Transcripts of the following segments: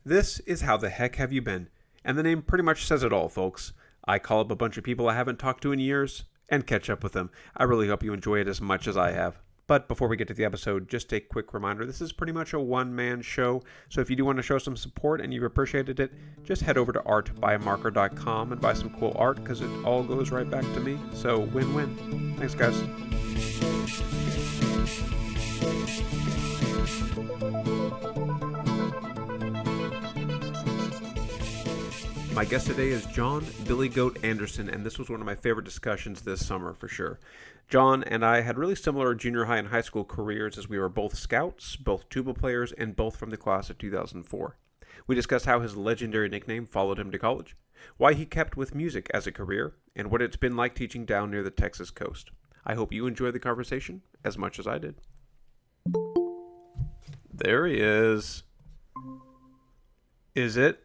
This is How the Heck Have You Been? And the name pretty much says it all, folks. I call up a bunch of people I haven't talked to in years and catch up with them. I really hope you enjoy it as much as I have. But before we get to the episode, just a quick reminder, this is pretty much a one-man show, so if you do want to show some support and you've appreciated it, just head over to artbymarker.com and buy some cool art, because it all goes right back to me, so win-win. Thanks, guys. My guest today is John Billy Goat Anderson, and this was one of my favorite discussions this summer for sure. John and I had really similar junior high and high school careers, as we were both scouts, both tuba players, and both from the class of 2004. We discussed how his legendary nickname followed him to college, why he kept with music as a career, and what it's been like teaching down near the Texas coast. I hope you enjoyed the conversation as much as I did. There he is. Is it?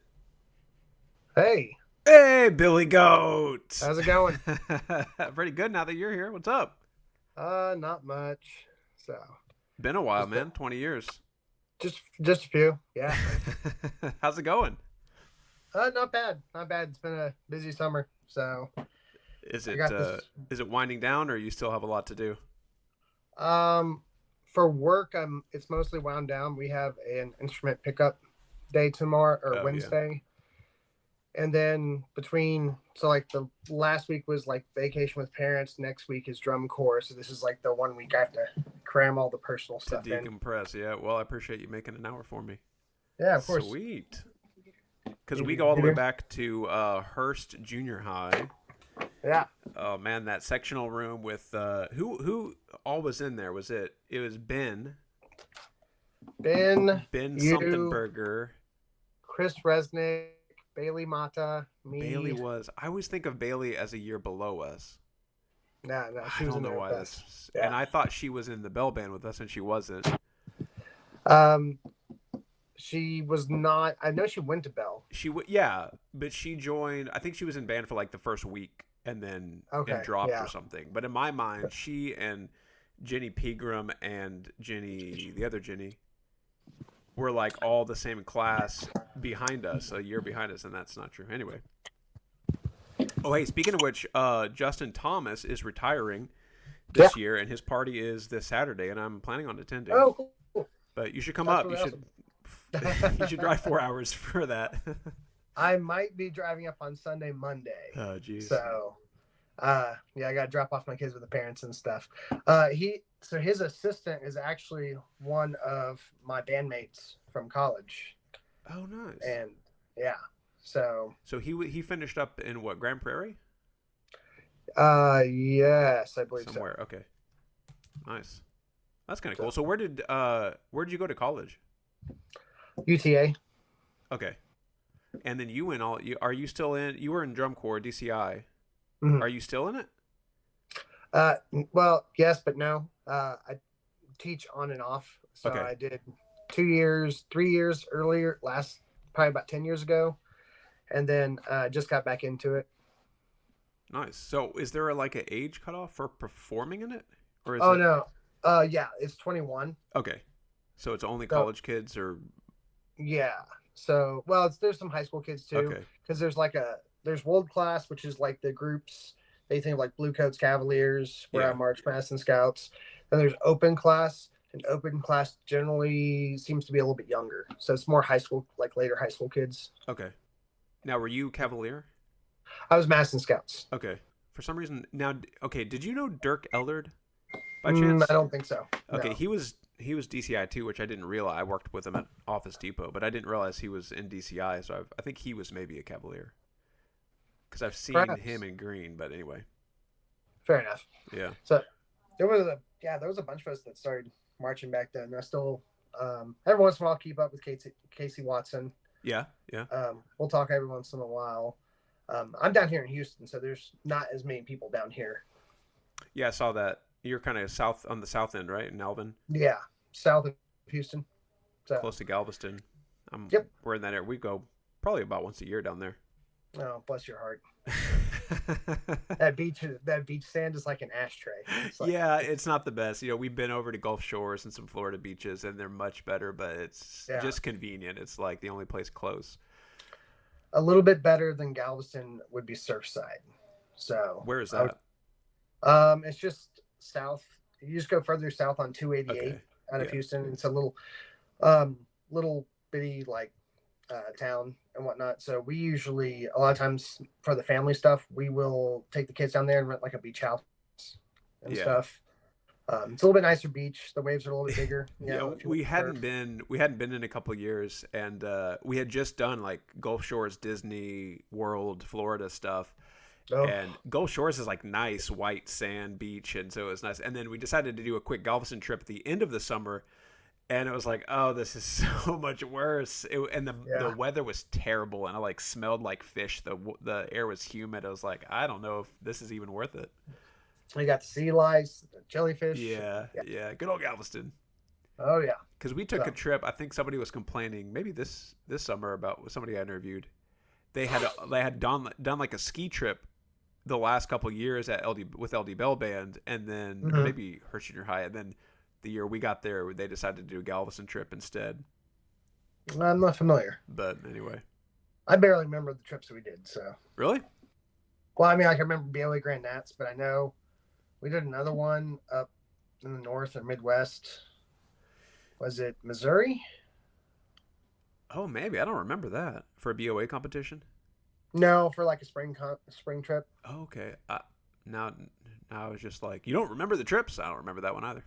Hey. Hey, Billy Goat. How's it going? Pretty good now that you're here. What's up? Not much. So. Been a while, man. 20 years. Just a few. Yeah. How's it going? Not bad. Not bad. It's been a busy summer. So. Is it winding down, or you still have a lot to do? For work, it's mostly wound down. We have an instrument pickup day tomorrow or Wednesday. Yeah. And then like the last week was like vacation with parents. Next week is drum corps. So this is like the 1 week I have to cram all the personal stuff in. Decompress, yeah. Well, I appreciate you making an hour for me. Yeah, of course. Sweet. Because we go all the way back to Hearst Junior High. Yeah. Oh man, that sectional room with who all was in there? It was Ben. Ben something burger. Chris Resnick. Bailey Mata, me. Bailey was. I always think of Bailey as a year below us. No, she was in there with us. Yeah. And I thought she was in the bell band with us, and she wasn't. She was not. I know she went to bell. But she joined. I think she was in band for like the first week, and then dropped or something. But in my mind, she and Jenny Pegram and the other Jenny, were like all the same class behind us, a year behind us, and that's not true. Anyway. Oh, hey, speaking of which, Justin Thomas is retiring this year, and his party is this Saturday, and I'm planning on attending. Oh, cool. But you should come up. You should drive 4 hours for that. I might be driving up on Sunday, Monday. Oh, geez. So, I got to drop off my kids with the parents and stuff. So his assistant is actually one of my bandmates from college. Oh, nice. And yeah, so he finished up in what, Grand Prairie? Yes, I believe somewhere. So. Okay, nice. That's kind of cool. So where did you go to college? UTA. Okay, and then you went are you still in? You were in drum corps, DCI. Mm-hmm. Are you still in it? Well, yes, but no. I teach on and off. So I did 3 years earlier, probably about 10 years ago. And then just got back into it. Nice. So is there like an age cutoff for performing in it? Or is no. Yeah, it's 21. Okay. So it's only college kids or? Yeah. So, there's some high school kids too. Okay. Because there's world class, which is like the groups. They think of like Blue Coats Cavaliers, where I march past and scouts. Then there's open class, and open class generally seems to be a little bit younger. So it's more high school, like later high school kids. Okay. Now, were you Cavalier? I was Madison Scouts. Okay. For some reason, did you know Dirk Eldred by chance? I don't think so. Okay, no. He was DCI too, which I didn't realize. I worked with him at Office Depot, but I didn't realize he was in DCI, so I think he was maybe a Cavalier. Because I've seen him in green, but anyway. Fair enough. Yeah. So there was a bunch of us that started marching back then. I still every once in a while keep up with Casey Watson. Yeah. We'll talk every once in a while. I'm down here in Houston, so there's not as many people down here. Yeah, I saw that. You're kind of on the south end, right, in Alvin? Yeah, south of Houston. So. Close to Galveston. We're in that area. We go probably about once a year down there. Oh, bless your heart. that beach sand is like an ashtray. It's like Yeah, it's not the best. We've been over to Gulf Shores and some Florida beaches, and they're much better, but it's yeah, just convenient. It's like the only place close. a little bit better than Galveston would be Surfside. So Where is I would, that? it's just south. You just go further south on 288 Okay. out of Yeah. Houston. It's a um, little bitty like town and whatnot. So we usually a lot of times for the family stuff, we will take the kids down there and rent like a beach house and Yeah. stuff. It's a little bit nicer beach. The waves are a little bit bigger. Yeah, If you want to surf. we hadn't been in a couple of years, and we had just done like Gulf Shores, Disney World, Florida stuff. Oh, And Gulf Shores is like nice white sand beach, and so it was nice. And then we decided to do a quick Galveston trip at the end of the summer, and it was like, oh, this is so much worse. And the yeah. weather was terrible, and I like smelled like fish. The air was humid. I was like, I don't know if this is even worth it. We got the sea lice, the jellyfish. Yeah, Yeah. yeah, good old Galveston. Oh yeah. Because we took So a trip. I think somebody was complaining maybe this summer about somebody I interviewed. They had done like a ski trip the last couple years at LD with LD Bell Band, and then or maybe Hershey Junior High, and then the year we got there, they decided to do a Galveston trip instead. I'm not familiar. But anyway, I barely remember the trips we did. So really, well, I mean, I can remember BOA Grand Nats, but I know we did another one up in the north or Midwest. Was it Missouri? oh maybe I don't remember that for a BOA competition. No, for like a spring trip. Oh, okay, now now I was just like, you don't remember the trips? I don't remember that one either.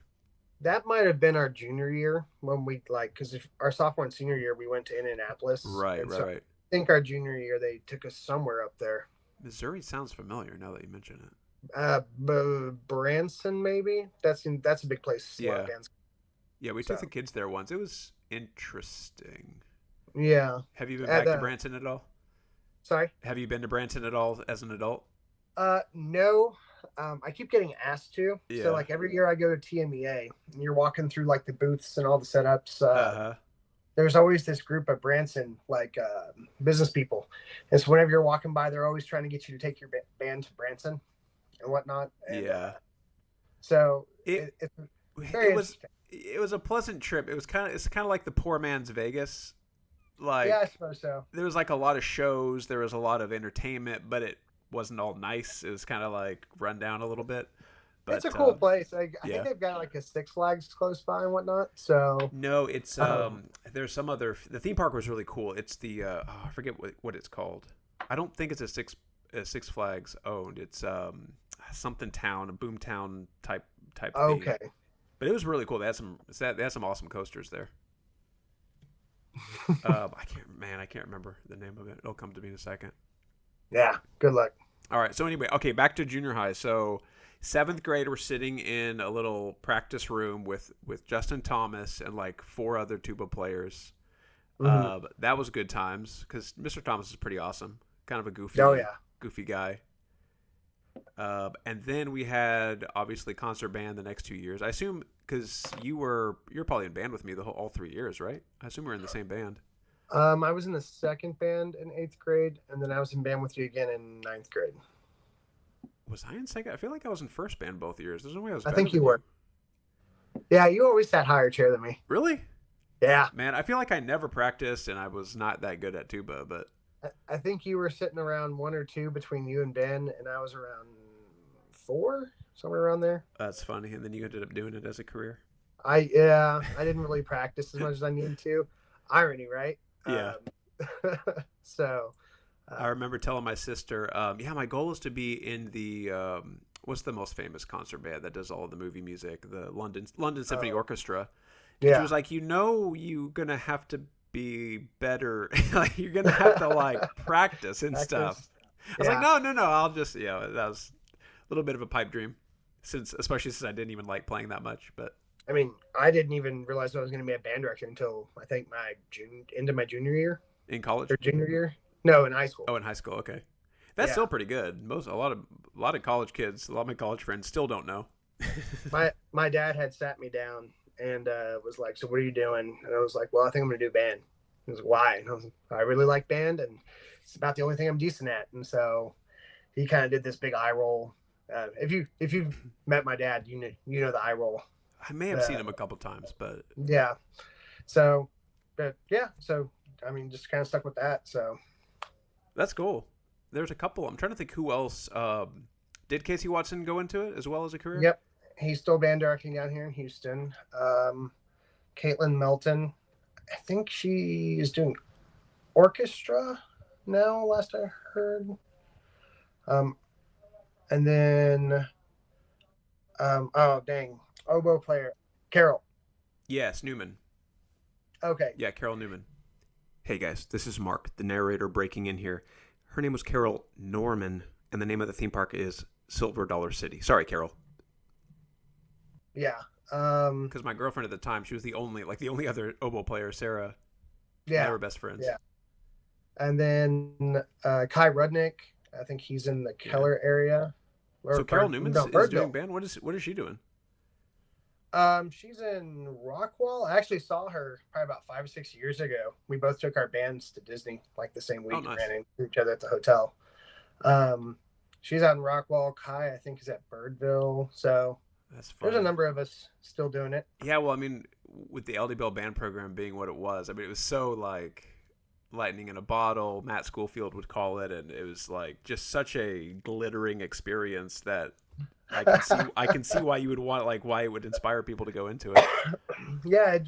That might have been our junior year when we like because if our sophomore and senior year we went to Indianapolis, Right, and right, so right. I think our junior year they took us somewhere up there. Missouri sounds familiar now that you mention it. Branson maybe. That's a big place. A lot of Yeah, bands. yeah, we took So the kids there once. It was interesting. yeah, Have you been at back to Branson at all? sorry. Have you been to Branson at all as an adult? No. I keep getting asked to. So Yeah. like every year I go to TMEA and you're walking through like the booths and all the setups. Uh-huh. There's always this group of Branson like business people. And so whenever you're walking by, they're always trying to get you to take your band to Branson and whatnot. And Yeah. so It it's very it was interesting. it was a pleasant trip. It's kind of like the poor man's Vegas. Yeah, I Like suppose so. there was like a lot of shows, there was a lot of entertainment, but it wasn't all nice. It was kind of like run down a little bit. It's But a cool place. I think yeah. they've got like a Six Flags close by and whatnot. So No, it's um, there's some other the theme park was really cool. It's the I forget what it's called. I don't think it's a Six Flags owned. It's something town, a boom town type theme. okay. But it was really cool. They had some awesome coasters there. I can't remember the name of it. It'll come to me in a second. Yeah. Good luck. All right. So anyway, okay, back to junior high. So seventh grade, we're sitting in a little practice room with Justin Thomas and like four other tuba players. Mm-hmm. That was good times because Mr. Thomas is pretty awesome. Kind of a Oh yeah. goofy guy. And then we had obviously concert band the next 2 years. I assume because you're probably in band with me all 3 years, right? I assume we're in the same band. I was in the second band in eighth grade, and then I was in band with you again in ninth grade. Was I in second? I feel like I was in first band both years. There's no way I was. I Better think than you were. Yeah, you always sat higher chair than me. Really? Yeah. Man, I feel like I never practiced and I was not that good at tuba, but I think you were sitting around 1 or 2 between you and Ben, and I was around 4, somewhere around there. that's funny. And then you ended up doing it as a career. I didn't really practice as much as I needed to. Irony, right? Yeah. So I remember telling my sister, yeah, my goal is to be in the what's the most famous concert band that does all of the movie music, the London Symphony Orchestra. And yeah. she was like, you're gonna have to be better. Like you're gonna have to like practice and stuff. I was like, no, I'll just that was a little bit of a pipe dream, especially since I didn't even like playing that much. But I mean, I didn't even realize I was going to be a band director until I think my end of my junior year. in college Or junior year? No, in high school. Oh, in high school, okay. That's still pretty good. A lot of college kids, a lot of my college friends still don't know. my dad had sat me down and was like, "So what are you doing?" And I was like, "Well, I think I'm going to do band." He was like, "Why?" And I was like, "I really like band, and it's about the only thing I'm decent at." And so he kind of did this big eye roll. If you've met my dad, you know the eye roll. I may have seen him a couple times, but yeah. So, but yeah, so I mean, just kind of stuck with that. So that's cool. There's a couple. I'm trying to think who else. Did Casey Watson go into it as well as a career? Yep, he's still band directing down here in Houston. Caitlin Melton, I think she is doing orchestra now. Last I heard. And then, oh dang, oboe player Carol. Yes, Newman. Okay. Yeah, Carol Newman. Hey guys, this is Mark, the narrator, breaking in here. Her name was Carol Norman, and the name of the theme park is Silver Dollar City. Sorry, Carol. Yeah. Because my girlfriend at the time, she was the only other oboe player, Sarah. Yeah. They were best friends. Yeah. And then Kai Rudnick, I think he's in the Keller area. So Carol Newman is doing band. What is she doing? She's in Rockwall. I actually saw her probably about 5 or 6 years ago. We both took our bands to Disney like the same week. Nice. Ran into each other at the hotel. She's out in Rockwall. Kai, I think, is at Birdville. So there's a number of us still doing it. Yeah, well, I mean, with the LD Bell band program being what it was, I mean, it was so like lightning in a bottle, Matt Schoolfield would call it, and it was like just such a glittering experience that I can see why you would want, like, why it would inspire people to go into it. Yeah,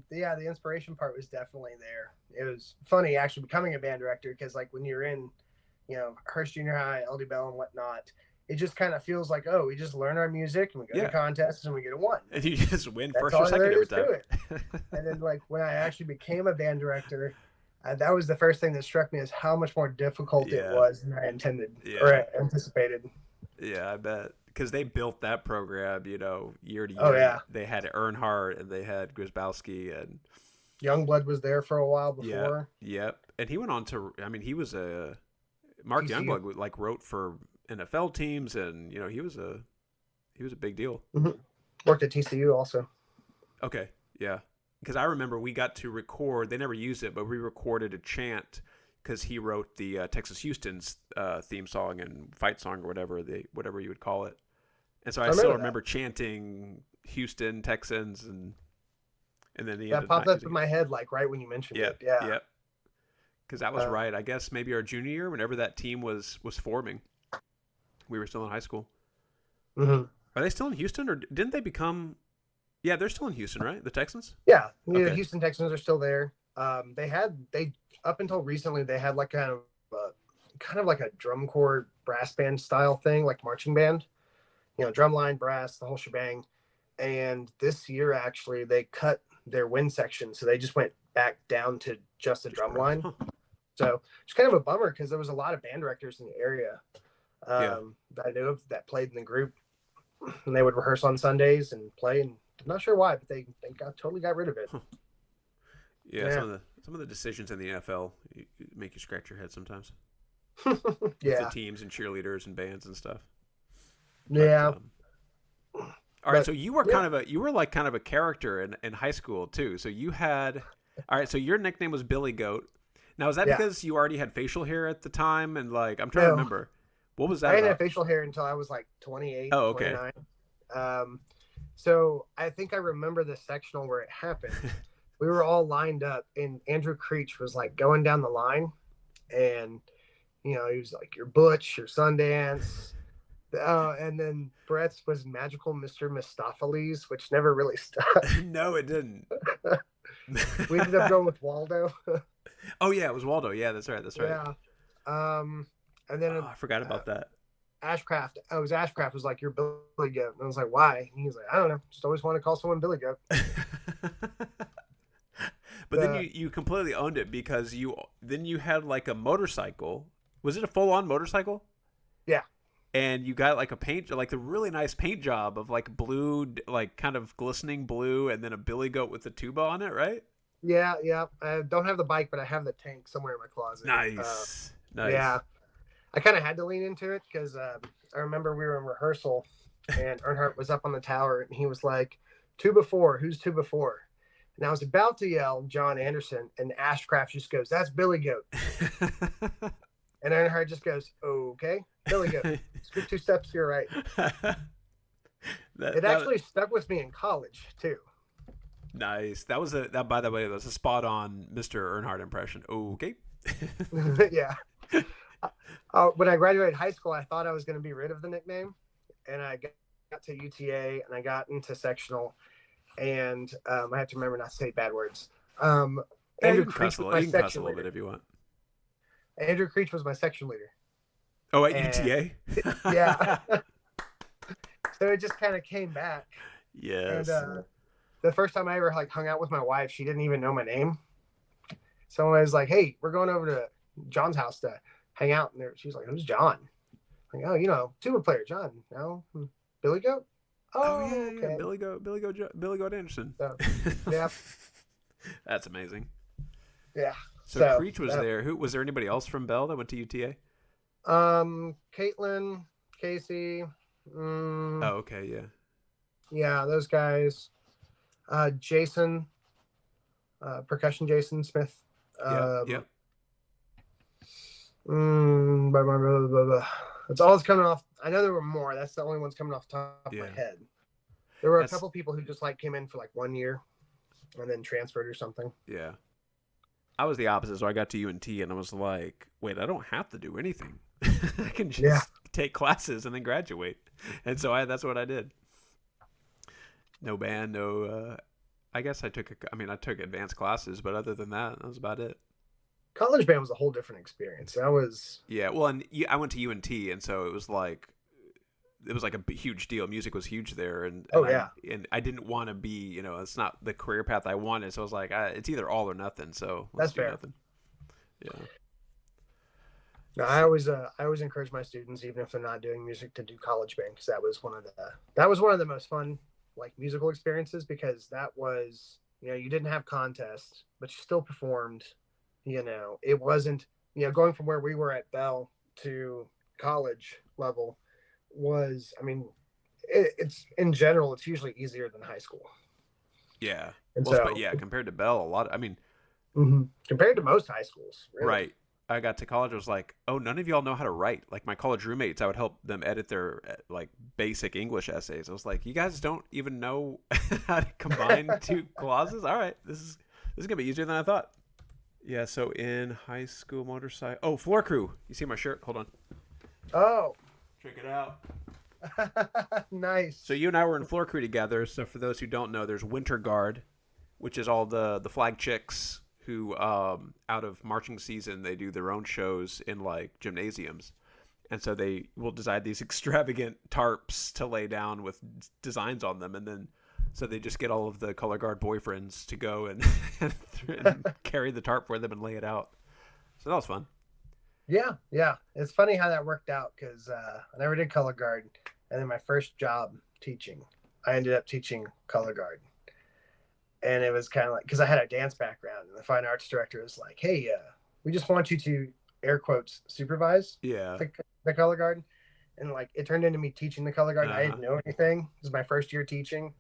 the inspiration part was definitely there. It was funny actually becoming a band director because, like, when you're in, Hearst Junior High, LD Bell, and whatnot, it just kind of feels like, oh, we just learn our music and we go to contests and we get a one. And you just win first or second every time. And then, like, when I actually became a band director, that was the first thing that struck me as how much more difficult it was than I intended or anticipated. Yeah, I bet. Because they built that program, year to year. Oh, yeah. They had Earnhardt and they had Grzybowski and Youngblood was there for a while before. Yep. And he went on to, I mean, he was Mark TCU. Youngblood, like, wrote for NFL teams, and he was a big deal. Mm-hmm. Worked at TCU also. Okay, yeah. Because I remember we got to record. They never used it, but we recorded a chant because he wrote the Texas Houston's theme song and fight song or whatever you would call it. And so I still remember chanting Houston Texans, and then the that popped up in my head like right when you mentioned it. Yeah. Because that was right. I guess maybe our junior year, whenever that team was forming, we were still in high school. Mm-hmm. Are they still in Houston, or didn't they become? Yeah, they're still in Houston, right? The Texans? Yeah. The Houston Texans are still there. They up until recently, they had like kind of like a drum corps brass band style thing, like marching band, drum line, brass, the whole shebang. And this year, actually, they cut their wind section. So they just went back down to just a drum line. Huh. So it's kind of a bummer because there was a lot of band directors in the area that I knew of that played in the group. And they would rehearse on Sundays and play, and I'm not sure why, but they totally got rid of it. Huh. Yeah, some of the decisions in the NFL make you scratch your head sometimes. Yeah, the teams and cheerleaders and bands and stuff. Yeah. All right, so you were kind of a character in high school too. So you had, all right, so your nickname was Billy Goat. Now is that because you already had facial hair at the time, and like I'm trying to remember, what was that? I didn't have facial hair until I was like 28. Oh, okay. 29. So I think I remember the sectional where it happened. We were all lined up, and Andrew Creech was like going down the line, and he was like, "You're Butch, you're Sundance," and then Brett's was Magical Mr. Mistopheles, which never really stuck. No, it didn't. We ended up going with Waldo. Oh yeah, it was Waldo. Yeah, that's right. Yeah. And then I forgot about that. Ashcraft. Ashcraft was like, "You're Billy Goat," and I was like, "Why?" And he was like, "I don't know. Just always want to call someone Billy Goat." But then you completely owned it because you had like a motorcycle. Was it a full-on motorcycle? Yeah. And you got like a really nice paint job of like blue, like kind of glistening blue, and then a Billy Goat with a tuba on it, right? Yeah. I don't have the bike, but I have the tank somewhere in my closet. Nice. Yeah. I kind of had to lean into it because I remember we were in rehearsal and Earnhardt was up on the tower and he was like, "Tuba 4, who's Tuba 4?" And I was about to yell John Anderson, and Ashcraft just goes, "That's Billy Goat." And Earnhardt just goes, okay. Billy goes, scoot 2 steps to your right. It actually stuck with me in college, too. Nice. That by the way, was a spot on Mr. Earnhardt impression. Okay. Yeah. When I graduated high school, I thought I was going to be rid of the nickname. And I got to UTA and I got into sectional. And I have to remember not to say bad words. Andrew Creech was my section leader. If you want. Andrew Creech was my section leader. Oh, at UTA? Yeah. So it just kind of came back. Yes. And the first time I ever hung out with my wife, she didn't even know my name. So I was like, hey, we're going over to John's house to hang out. And she's like, who's John? I'm like, oh, tuba player, John. No? Billy Goat? Oh yeah, okay. Billy Goat Anderson. So, yeah. That's amazing. Yeah. So Creech was there. Was there anybody else from Bell that went to UTA? Caitlin, Casey. Oh, okay, yeah. Yeah, those guys. Jason, percussion Jason Smith. Yep. That's all that's coming off. I know there were more. That's the only ones coming off the top of my head. There were a couple people who just came in for 1 year and then transferred or something. Yeah. I was the opposite, so I got to UNT and I was like, wait, I don't have to do anything. I can just take classes and then graduate. And so that's what I did. No band, no I guess I took advanced classes, but other than that was about it. College band was a whole different experience. I went to UNT, and so it was like a huge deal. Music was huge there, and I didn't want to be, it's not the career path I wanted. So I was like, it's either all or nothing. So that's fair. Nothing. Yeah. No, I always encourage my students, even if they're not doing music, to do college band, because that was one of the most fun musical experiences, because that was, you didn't have contests, but you still performed. It wasn't, going from where we were at Bell to college level was, it's in general, it's usually easier than high school. Yeah. Compared to Bell, compared to most high schools. Really. Right. I got to college, I was like, oh, none of y'all know how to write. My college roommates, I would help them edit their basic English essays. I was like, you guys don't even know how to combine two clauses? All right, this is gonna be easier than I thought. Yeah, so in high school motorcycle. Oh, floor crew. You see my shirt? Hold on. Oh. Check it out. Nice. So you and I were in floor crew together. So for those who don't know, there's Winter Guard, which is all the flag chicks who, out of marching season, they do their own shows in gymnasiums. And so they will design these extravagant tarps to lay down with designs on them. And then so they just get all of the color guard boyfriends to go and carry the tarp for them and lay it out. So that was fun. Yeah. It's funny how that worked out, because I never did color guard. And then my first job teaching, I ended up teaching color guard. And it was kind of because I had a dance background, and the fine arts director was like, hey, we just want you to, air quotes, supervise the color guard. And it turned into me teaching the color guard. I didn't know anything. This was my first year teaching.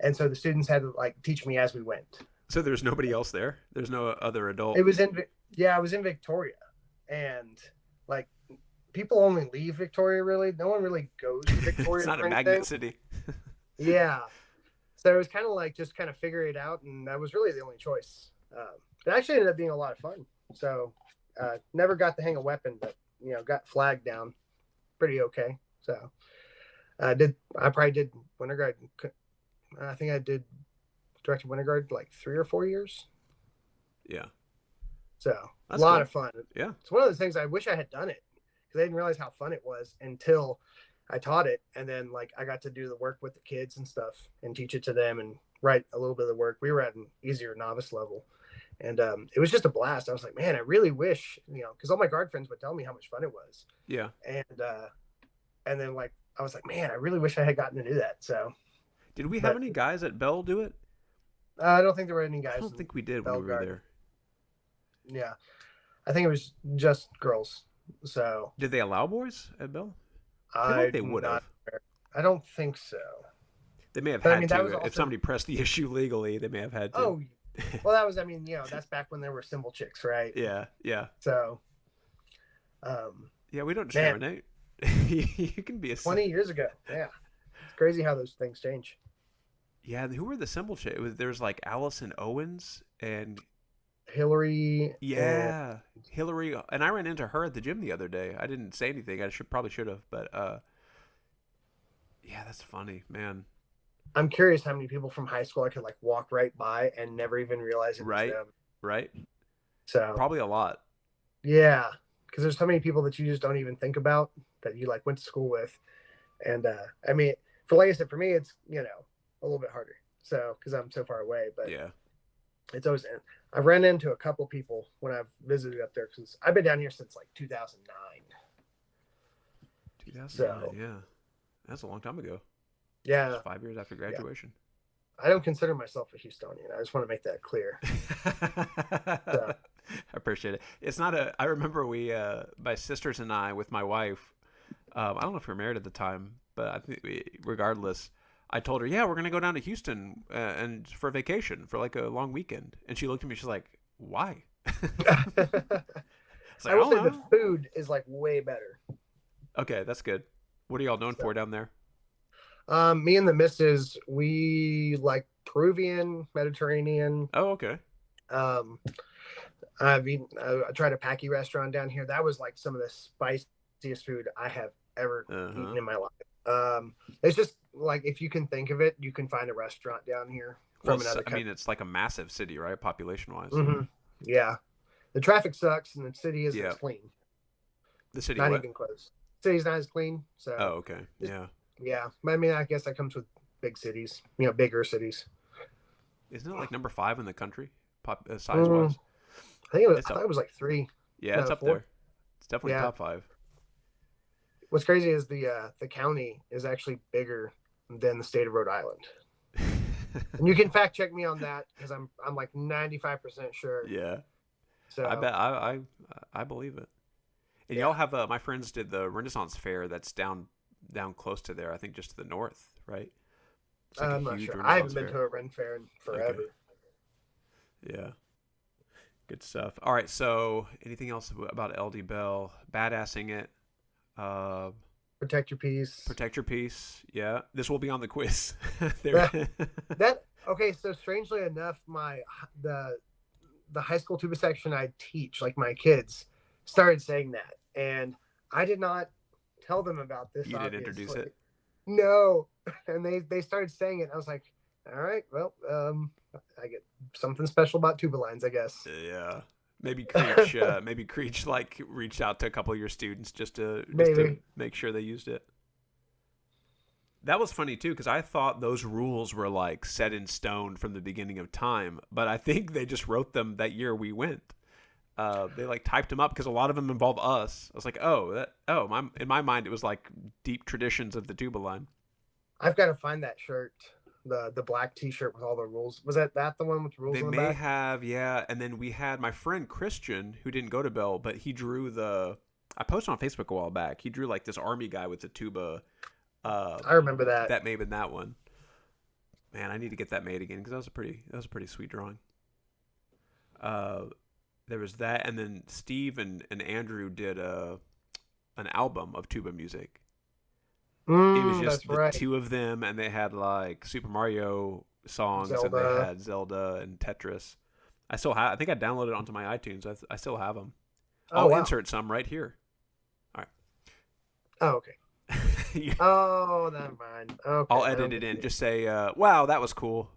And so the students had to teach me as we went. So there's nobody else there? There's no other adult? I was in Victoria. And people only leave Victoria, really. No one really goes to Victoria. It's not a magnet city. Yeah. So it was kind of just kind of figure it out. And that was really the only choice. It actually ended up being a lot of fun. So never got to hang a weapon, but, got flagged down pretty okay. So I probably did Winter Guard. I think I did directed Winter Guard 3 or 4 years. Yeah. So that's a lot of fun. Yeah. It's one of those things I wish I had done it, because I didn't realize how fun it was until I taught it. And then I got to do the work with the kids and stuff and teach it to them and write a little bit of the work. We were at an easier novice level. And it was just a blast. I was like, man, I really wish, because all my guard friends would tell me how much fun it was. Yeah. And then I was like, man, I really wish I had gotten to do that. So. Did we have any guys at Bell do it? I don't think there were any guys. I don't think we did when we were there. Yeah. I think it was just girls. So. Did they allow boys at Bell? I feel like they would have. I don't think so. They may have had to. Also, if somebody pressed the issue legally, they may have had to. Oh, well, that was, that's back when there were cymbal chicks, right? Yeah. So, Yeah, we don't Man, discriminate. You can be a 20 years ago. Yeah. It's crazy how those things change. Yeah, who were the cymbal chick? There was like Allison Owens and Hillary and yeah, Hillary. And I ran into her at the gym the other day. I didn't say anything. I probably should have, but yeah, that's funny, man. I'm curious how many people from high school I could like walk right by and never even realize it was Right, them. right. So Probably a lot. yeah, because there's so many people that you just don't even think about that you like went to school with, and I mean, for like I said, for me, it's a little bit harder. So because I'm so far away, but Yeah. it's always I've ran into a couple people when I've visited up there because I've been down here since like 2009. 2009. So yeah, that's a long time ago. yeah, Just 5 years after graduation. I don't consider myself a Houstonian. I just want to make that clear. So. I appreciate it. It's not a. I remember my sisters and I, with my wife. I don't know if we were married at the time, but I think regardless, I told her, yeah, we're gonna go down to Houston and for vacation for like a long weekend. And she looked at me, she's like, why? Like, I will say the food is like way better. Okay, that's good. What are y'all known for down there? Me and the missus, we like Peruvian, Mediterranean. Oh, okay. I tried a Paki restaurant down here. That was like some of the spiciest food I have ever eaten in my life. It's just like if you can think of it, you can find a restaurant down here from another country. I mean, it's like a massive city, right? Population-wise. Mm-hmm. Yeah, the traffic sucks, and the city isn't as clean. The city, not even close. The city's not as clean. So. Oh, okay. Yeah. Yeah, I mean, I guess that comes with big cities. Bigger cities. Isn't it like number 5 in the country, size-wise? I thought it was like 3. Yeah, it's up 4. There. It's definitely top 5. What's crazy is the county is actually bigger than the state of Rhode Island. And you can fact check me on that because I'm like 95% sure. Yeah. So I bet I believe it. And y'all have my friends did the Renaissance Fair that's down close to there. I think just to the north, right? Like I'm not sure. I haven't been to a Ren Fair in forever. Okay. Yeah. Good stuff. All right. So, anything else about LD Bell? Badassing it. Protect your peace. Protect your peace. Yeah. This will be on the quiz. Okay. So strangely enough, the high school tuba section I teach, like my kids, started saying that, and I did not tell them about this. You didn't introduce it? No. And they started saying it. I was like, all right, well, I get something special about tuba lines, I guess. Yeah. Maybe Creech like reached out to a couple of your students just to make sure they used it. That was funny too, because I thought those rules were like set in stone from the beginning of time, but I think they just wrote them that year we went. They like typed them up because a lot of them involve us. I was like, in my mind it was like deep traditions of the tuba line. I've got to find that shirt, the black T-shirt with all the rules. Was that the one with the rules? They on the may back? have, yeah. And then we had my friend Christian, who didn't go to Bell, but he drew I posted on Facebook a while back. He drew like this army guy with the tuba. I remember that. That may have been that one. Man, I need to get that made again because that was a pretty sweet drawing. There was that, and then Steve and Andrew did an album of tuba music. It was just the two of them, and they had like Super Mario songs, and they had Zelda and Tetris. I think I downloaded it onto my iTunes. I still have them. I'll insert some right here. All right. Oh, okay. Oh, never mind. Okay. I'll edit it in. Just say, wow, that was cool.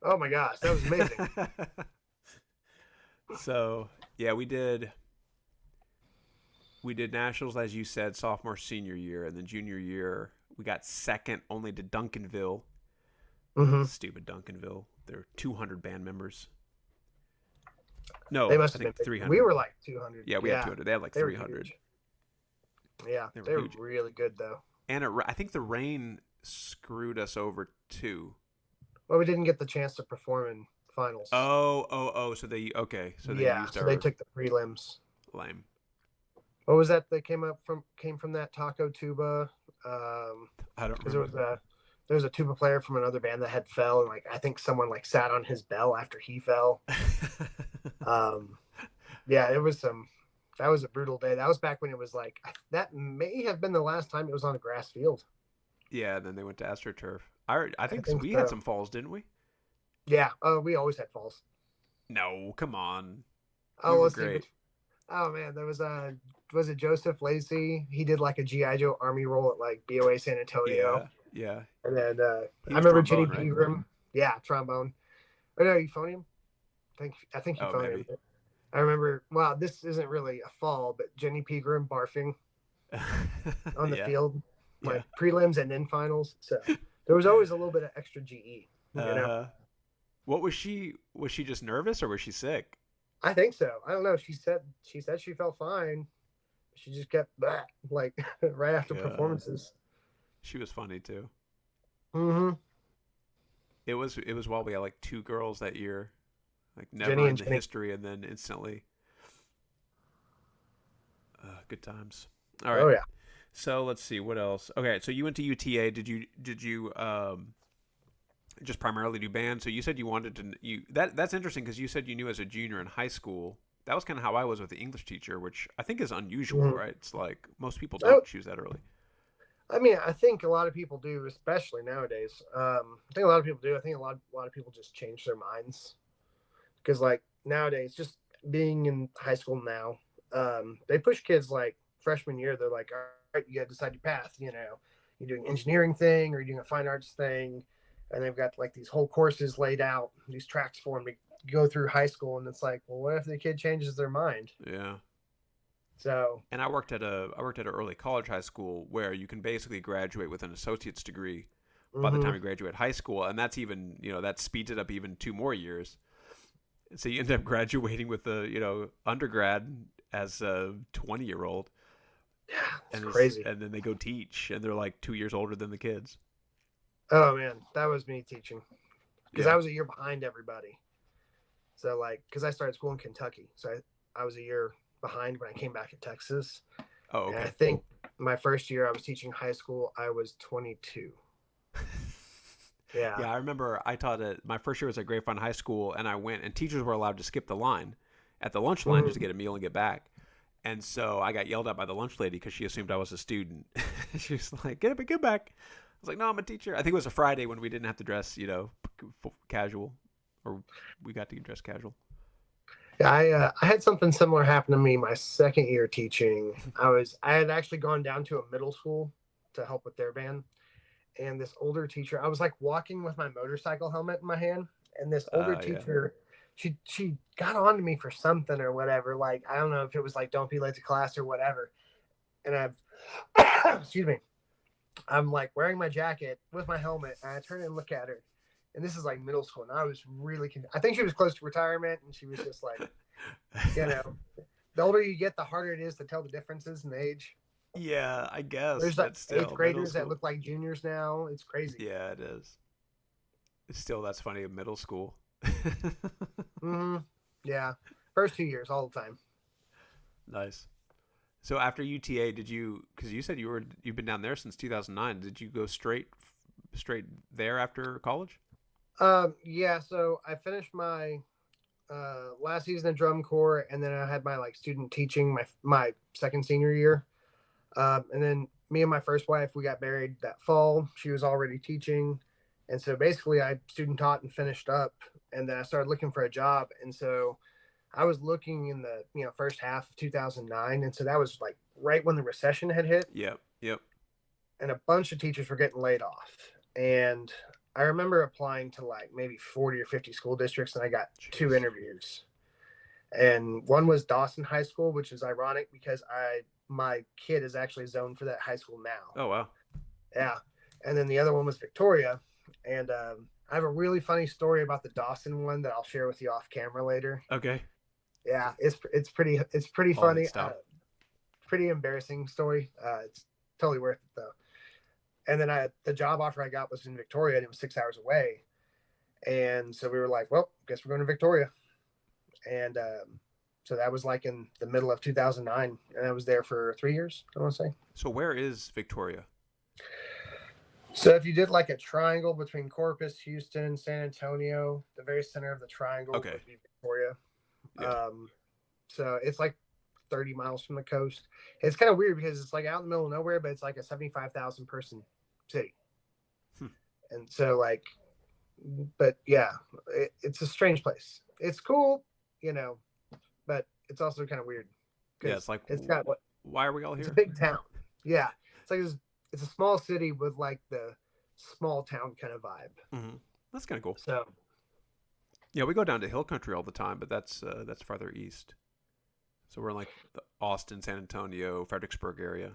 Oh my gosh, that was amazing. So, yeah, we did nationals, as you said, sophomore, senior year, and then junior year we got second only to Duncanville. Mm-hmm. Stupid Duncanville. There are 200 band members. No, they must I think 300. We were like 200. Yeah, we had 200. They had like 300. Yeah, They were they're huge. really good though. And I think the rain screwed us over too. Well, we didn't get the chance to perform in finals. Oh. So they Yeah, used so they our took the prelims. lame. What was that? They came from that taco tuba. I don't Because remember. there was a tuba player from another band that had fell, and like I think someone like sat on his bell after he fell. Um, yeah, it was some. That was a brutal day. That was back when it was like that may have been the last time it was on a grass field. Yeah, and then they went to AstroTurf. I I think think we had so. some falls, didn't we? Yeah. We always had falls. No, come on. We Oh, were let's see. great. Oh man, there was it Joseph Lacey? He did like a GI Joe Army roll at like BOA San Antonio, Yeah. and then He I was remember Jenny trombone, right? Pegram. Yeah, trombone. Or no, euphonium. I think Oh, euphonium. maybe. I remember. Wow, this isn't really a fall, but Jenny Pegram barfing on the Yeah. field, Yeah. like prelims and then finals. So there was always a little bit of extra GE. You know, Uh, what was she? Was she just nervous or was she sick? I think so. I don't know. She said she felt fine. She just kept like right after God, performances. she was funny too. Mm-hmm. It was while we had like two girls that year, like never Jenny in and the Jenny. history, and then instantly, good times. All right, Oh yeah. so let's see what else. Okay, so you went to UTA. Did you just primarily do band? So you said you wanted to that's interesting because you said you knew as a junior in high school. That was kind of how I was with the English teacher, which I think is unusual, Mm-hmm. right? It's like most people I, don't choose that early. I mean, I think a lot of people do, especially nowadays. I think a lot of people do. I think a lot of people just change their minds because, like nowadays, just being in high school now, they push kids like freshman year. They're like, all right, you got to decide your path. You know, you're doing engineering thing or you're doing a fine arts thing, and they've got like these whole courses laid out, these tracks for them to go through high school. And it's like, well, what if the kid changes their mind? Yeah. So, And I worked at an early college high school where you can basically graduate with an associate's degree by the time mm-hmm. you graduate high school, and that's even that speeds it up even 2 more years. So you end up graduating with a undergrad as a 20-year-old, Yeah, it's and crazy. and then they go teach, and they're like 2 years older than the kids. Oh man, that was me teaching because Yeah. I was a year behind everybody. So like, because I started school in Kentucky, so I was a year behind when I came back to Texas, Oh, and I okay. think my first year I was teaching high school, I was 22. Yeah. Yeah, I remember I taught at my first year was at Grapevine High School, and I went, and teachers were allowed to skip the line at the lunch line just to Mm-hmm. get a meal and get back. And so I got yelled at by the lunch lady because she assumed I was a student. She was like, get back. I was like, no, I'm a teacher. I think it was a Friday when we didn't have to dress, casual, or we got to dress casual. Yeah, I had something similar happen to me my second year teaching. I had actually gone down to a middle school to help with their band, and this older teacher, I was like walking with my motorcycle helmet in my hand, and this older Yeah. teacher, she got on to me for something or whatever. Like I don't know if it was like don't be late to class or whatever. And excuse me, I'm like wearing my jacket with my helmet, and I turn and look at her, and this is like middle school, and I was really, I think she was close to retirement, and she was just like, you know, the older you get, the harder it is to tell the differences in age. Yeah, I guess, There's like but eighth still, middle graders that school. look like juniors now. It's crazy. Yeah, it is. Still, that's funny. Middle school. Mm-hmm. Yeah. First 2 years, all the time. Nice. So after UTA, did you? Because you said you've been down there since 2009. Did you go straight there after college? Yeah. So I finished my last season of drum corps, and then I had my like student teaching my second senior year. And then me and my first wife, we got married that fall. She was already teaching, and so basically I student taught and finished up, and then I started looking for a job, and so I was looking in the first half of 2009, and so that was like right when the recession had hit, Yep. and a bunch of teachers were getting laid off. And I remember applying to like maybe 40 or 50 school districts, and I got two Jeez. interviews. And one was Dawson High School, which is ironic because my kid is actually zoned for that high school now. Oh wow. Yeah. And then the other one was Victoria. And I have a really funny story about the Dawson one that I'll share with you off camera later. Okay. Yeah, it's pretty I'll funny. hit stop. pretty embarrassing story. It's totally worth it though. And then the job offer I got was in Victoria, and it was 6 hours away. And so we were like, well, guess we're going to Victoria. And so that was like in the middle of 2009, and I was there for 3 years, I want to say. So where is Victoria? So if you did like a triangle between Corpus, Houston, San Antonio, the very center of the triangle would be Victoria. Yeah. So it's like 30 miles from the coast. It's kind of weird because it's like out in the middle of nowhere, but it's like a 75,000 person city. And so like, but yeah, it's a strange place. It's cool, but it's also kind of weird. Yeah, it's like, it's got what? Why are we all here? It's a big town. Yeah, it's like it's a small city with like the small town kind of vibe. Mm-hmm. That's kind of cool. So, yeah, we go down to hill country all the time, but that's farther east. So we're in like the Austin, San Antonio, Fredericksburg area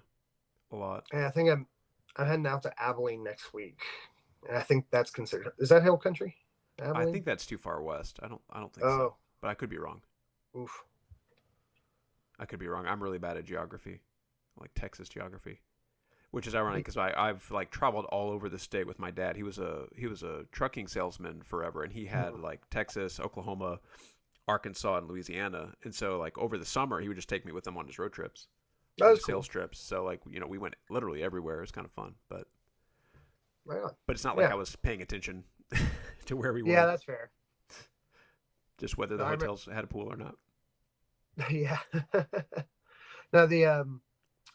a lot. And I think I'm heading out to Abilene next week, and I think that's considered. Is that hill country? Abilene? I think that's too far west. I don't think so, but I could be wrong. Oof. I could be wrong. I'm really bad at geography, like Texas geography, which is ironic because I've like traveled all over the state with my dad. He was a trucking salesman forever, and he had like Texas, Oklahoma, Arkansas, and Louisiana. And so like over the summer, he would just take me with him on his road trips, sales trips. So like we went literally everywhere. It was kind of fun, but it's not like I was paying attention to where we were. Yeah, that's fair. Just whether the hotels had a pool or not. Yeah. No,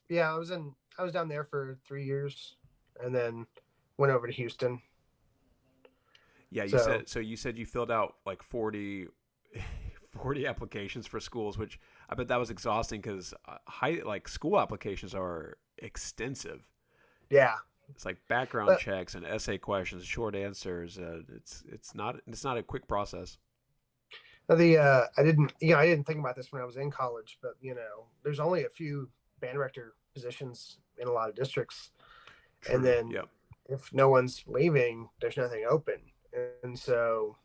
I was down there for 3 years and then went over to Houston. Yeah, you said you filled out like 40 applications for schools, which I bet that was exhausting because school applications are extensive. Yeah. It's like background checks and essay questions, short answers. It's not a quick process. I didn't think about this when I was in college, but there's only a few band director positions in a lot of districts. True. And then if no one's leaving, there's nothing open. And so,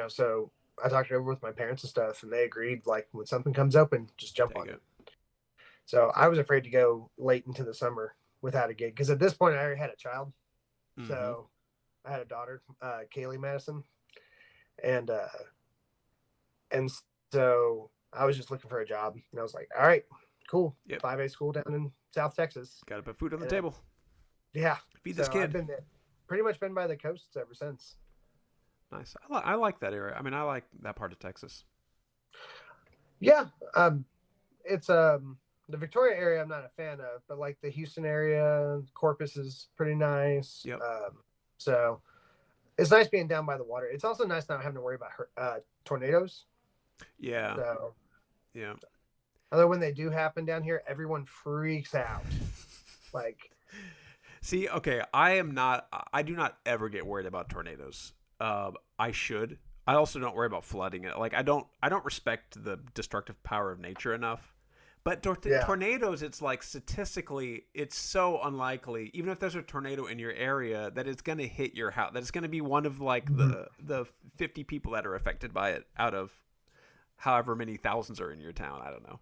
so I talked it over with my parents and stuff, and they agreed, like, when something comes open, just jump on it. So I was afraid to go late into the summer without a gig, because at this point I already had a child. Mm-hmm. So I had a daughter, Kaylee Madison. And so I was just looking for a job, and I was like, all right, cool. 5A school down in South Texas. Got to put food on the table. Yeah. Feed this kid. I've been pretty much been by the coasts ever since. Nice. I like that area. I mean, I like that part of Texas. Yeah. It's the Victoria area I'm not a fan of, but like the Houston area, Corpus is pretty nice. Yep. So it's nice being down by the water. It's also nice not having to worry about tornadoes. Yeah. So, yeah. Although when they do happen down here, everyone freaks out. Like, see, okay, I do not ever get worried about tornadoes. I should. I also don't worry about flooding it. Like, I don't respect the destructive power of nature enough. But tornadoes, it's like statistically, it's so unlikely, even if there's a tornado in your area, that it's going to hit your house. That it's going to be one of like the 50 people that are affected by it out of however many thousands are in your town. I don't know.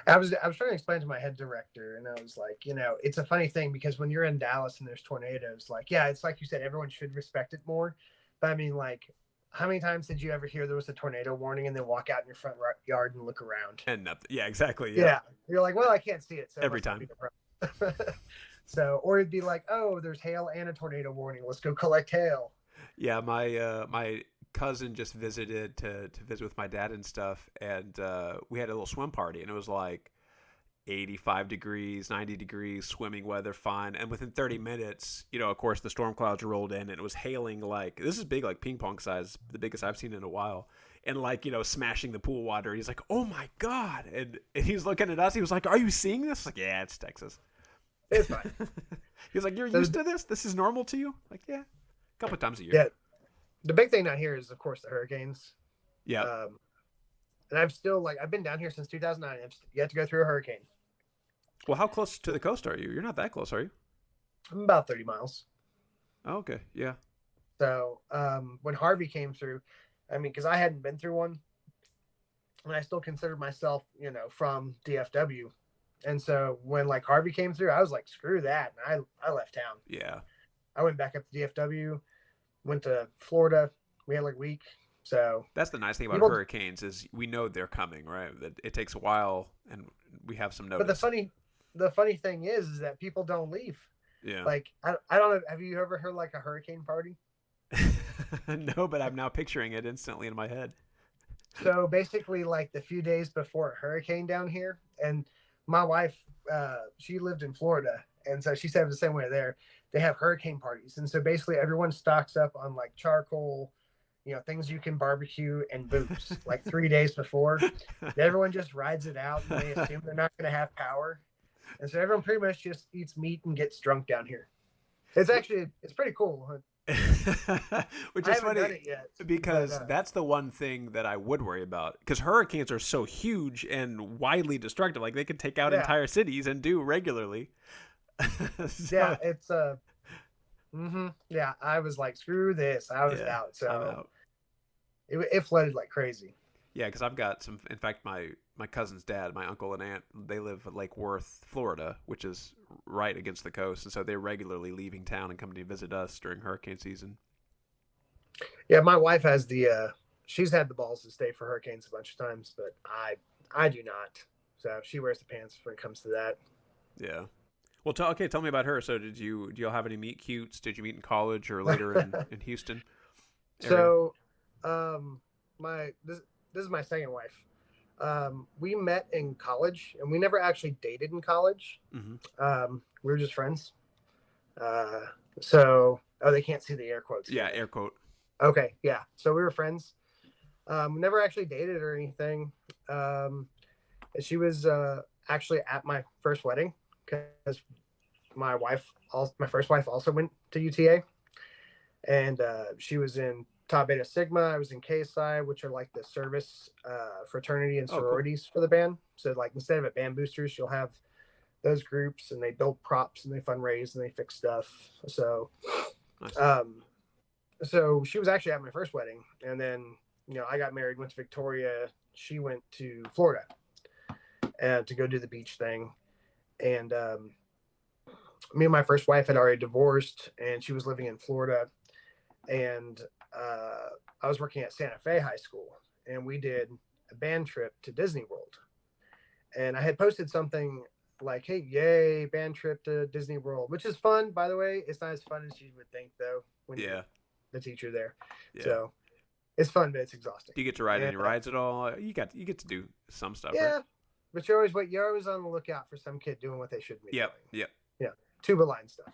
I was trying to explain to my head director, and I was like, it's a funny thing because when you're in Dallas and there's tornadoes, like, yeah, it's like you said, everyone should respect it more. But I mean, like, how many times did you ever hear there was a tornado warning and then walk out in your front yard and look around? And nothing. Yeah, exactly. Yeah. You're like, well, I can't see it. So every time. So, or it'd be like, oh, there's hail and a tornado warning. Let's go collect hail. Yeah, my cousin just visited to visit with my dad and stuff, and we had a little swim party, and it was like 85 degrees, 90 degrees, swimming weather, fine. And within 30 minutes, of course, the storm clouds rolled in, and it was hailing like, this is big, like ping pong size, the biggest I've seen in a while. And like, smashing the pool water. He's like, oh my God. And he's looking at us. He was like, are you seeing this? Like, yeah, it's Texas. It's fine. He's like, you're used to this? This is normal to you? Like, yeah, a couple of times a year. Yeah. The big thing down here is, of course, the hurricanes. Yeah. And I've been down here since 2009. I've yet to go through a hurricane. Well, how close to the coast are you? You're not that close, are you? I'm about 30 miles. Oh, okay. Yeah. So when Harvey came through, I mean, because I hadn't been through one. and I still considered myself, from DFW. And so when like Harvey came through, I was like, screw that. And I left town. Yeah. I went back up to DFW, went to Florida. We had like a week. So that's the nice thing about people, hurricanes is we know they're coming, right? That it takes a while and we have some but notice. the funny thing is that people don't leave. Yeah. Like, I don't know. Have you ever heard like a hurricane party? No, but I'm now picturing it instantly in my head. So basically, like the few days before a hurricane down here, and my wife, she lived in Florida, and so she said the same way there. They have hurricane parties, and so basically everyone stocks up on like charcoal, things you can barbecue and booze like 3 days before. Everyone just rides it out, and they assume they're not going to have power, and so everyone pretty much just eats meat and gets drunk down here. It's pretty cool. Which is funny because that's the one thing that I would worry about, because hurricanes are so huge and widely destructive. Like they could take out entire cities and do regularly. Yeah, it's yeah, I was like, screw this. I was out. So I'm out. It flooded like crazy. Yeah, because I've got some. In fact, my cousin's dad, my uncle and aunt, they live at Lake Worth, Florida, which is right against the coast, and so they're regularly leaving town and coming to visit us during hurricane season. Yeah, my wife has she's had the balls to stay for hurricanes a bunch of times, but I do not. So she wears the pants when it comes to that. Yeah. Well, tell me about her. So do y'all have any meet cutes? Did you meet in college or later in Houston area? So, this is my second wife. We met in college, and we never actually dated in college. Mm-hmm. We were just friends. So, they can't see the air quotes. Yeah, air quote. Okay, yeah. So we were friends. Never actually dated or anything. She was actually at my first wedding because my first wife also went to UTA, and she was in Tau Beta Sigma. I was in KSI, which are like the service fraternity and sororities for the band. So like instead of at band boosters, you'll have those groups, and they build props and they fundraise and they fix stuff. So, nice. So she was actually at my first wedding, and then I got married, went to Victoria. She went to Florida to go do the beach thing, and me and my first wife had already divorced, and she was living in Florida, and I was working at Santa Fe High School, and we did a band trip to Disney World, and I had posted something like, "Hey, yay, band trip to Disney World," which is fun, by the way. It's not as fun as you would think, though, when you're the teacher there. Yeah. So it's fun, but it's exhausting. Do you get to ride any rides at all? You get to do some stuff. Yeah, right? But you're always on the lookout for some kid doing what they shouldn't be doing. Yep. Yeah, tuba line stuff.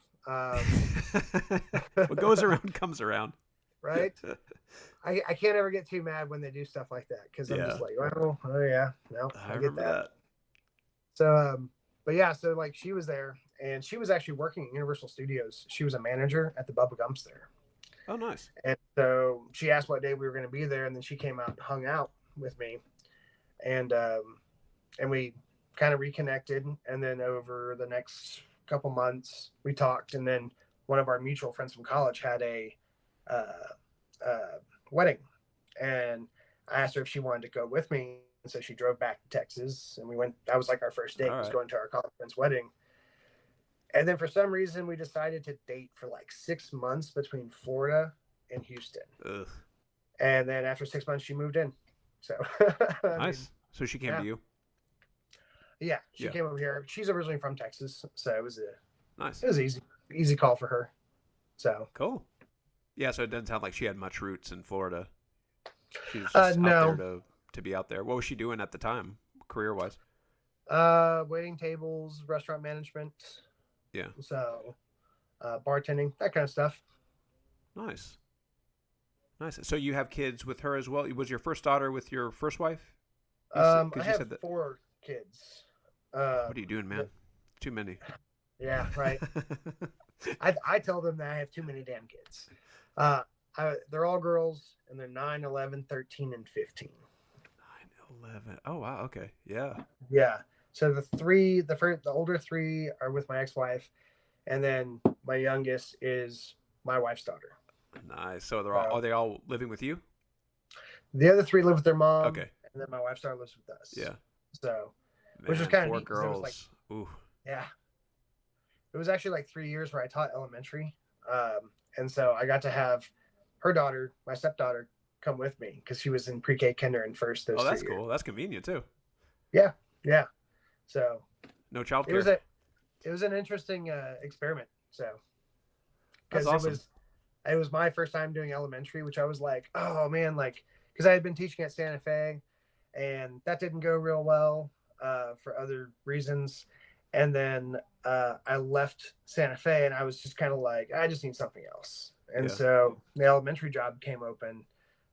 What goes around comes around. Right. I can't ever get too mad when they do stuff like that, because I'm just like, oh yeah, no, I get that. So but yeah, so like she was there, and she was actually working at Universal Studios. She was a manager at the Bubba Gumps there. Oh, nice. And so she asked what day we were going to be there, and then she came out and hung out with me, and we kind of reconnected. And then over the next couple months, we talked, and then one of our mutual friends from college had a wedding, and I asked her if she wanted to go with me. And so she drove back to Texas, and we went. That was like our first date, was going to our college friend's wedding. And then for some reason, we decided to date for like 6 months between Florida and Houston. Ugh. And then after 6 months, she moved in. So nice. So she came to you. Yeah, she came over here. She's originally from Texas, so it was nice. It was easy call for her. So cool. Yeah, so it doesn't sound like she had much roots in Florida. She was just out there to be out there. What was she doing at the time, career-wise? Waiting tables, restaurant management. Yeah. So, bartending, that kind of stuff. Nice. So you have kids with her as well? Was your first daughter with your first wife? I have 4 kids. What are you doing, man? Too many. Yeah, right. I tell them that I have too many damn kids. They're all girls, and they're 9, 11, 13, and 15. 9, 11. Oh, wow. Okay. Yeah. Yeah. So the older 3 are with my ex-wife, and then my youngest is my wife's daughter. Nice. So are they all living with you? The other 3 live with their mom. Okay. And and then my wife started lives with us. Yeah. So, Man, which was kind of 4 neat because it was like, girls. Ooh. yeah, it was actually like 3 years where I taught elementary, and so I got to have her daughter, my stepdaughter, come with me because she was in pre-K, kinder, and first those Oh, that's 3 years. cool. That's convenient too. Yeah, yeah. So No it was childcare. an interesting experiment. So That's because awesome. it was my first time doing elementary, which I was like, oh man, like because I had been teaching at Santa Fe, and that didn't go real well for other reasons. And then I left Santa Fe, and I was just kind of like, I just need something else. And Yeah. so the elementary job came open,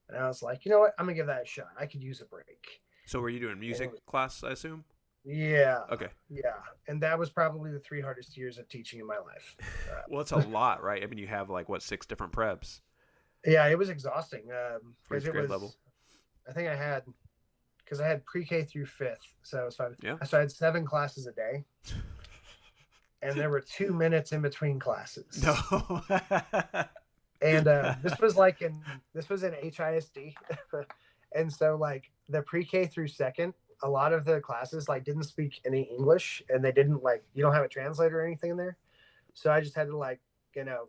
and I was like, you know what, I'm gonna give that a shot. I could use a break. So were you doing music Was, class, I assume? yeah, Okay. yeah, and that was probably the 3 hardest years of teaching in my life. Well, it's a lot, right? I mean, you have like what, 6 different preps Yeah, it was exhausting for because each it grade was. level. I think I had because I had pre-K through fifth, so it was fun. Yeah. So I had 7 classes a day, and there were 2 minutes in between classes. No. And this was in HISD, and so like the pre-K through second, a lot of the classes like didn't speak any English, and they didn't like you don't have a translator or anything in there, so I just had to like you know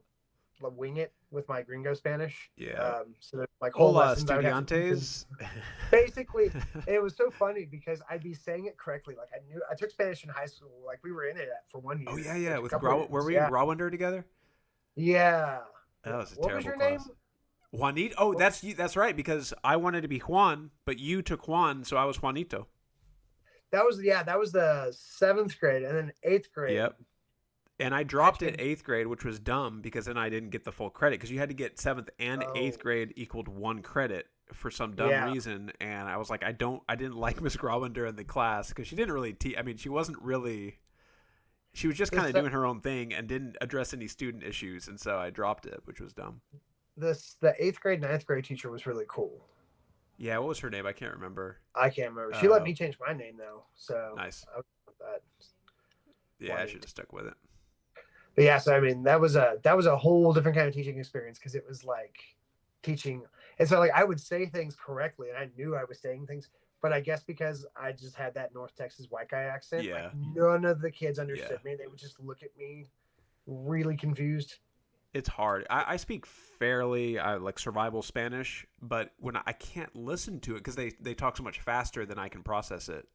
wing it with my gringo Spanish. Yeah. So that, like whole Hola, lessons I would have to teach them. estudiantes. Basically, it was so funny because I'd be saying it correctly. Like I took Spanish in high school. Like we were in it for 1 year. Oh yeah, yeah. Like a With couple of Were years. we in Yeah. Grawender together? Yeah. That was a What was terrible your name? class. Juanito. Oh, that's you. That's right. Because I wanted to be Juan, but you took Juan, so I was Juanito. That was the 7th grade, and then 8th grade. Yep. And I dropped it 8th grade, which was dumb because then I didn't get the full credit because you had to get 7th and 8th grade equaled 1 credit for some dumb reason. And I was like, I didn't like Miss Grawender in the class because she didn't really teach. I mean, she wasn't really. She was just kind of doing her own thing and didn't address any student issues, and so I dropped it, which was dumb. The 8th grade, 9th grade teacher was really cool. Yeah, what was her name? I can't remember. I can't remember. She let me change my name though, so nice. I was that. Yeah, I should have stuck with it. But yeah, so I mean, that was a whole different kind of teaching experience because it was like teaching, and so like I would say things correctly, and I knew I was saying things, but I guess because I just had that North Texas white guy accent, like none of the kids understood me. They would just look at me really confused. It's hard. I speak fairly like survival Spanish, but when I can't listen to it because they talk so much faster than I can process it.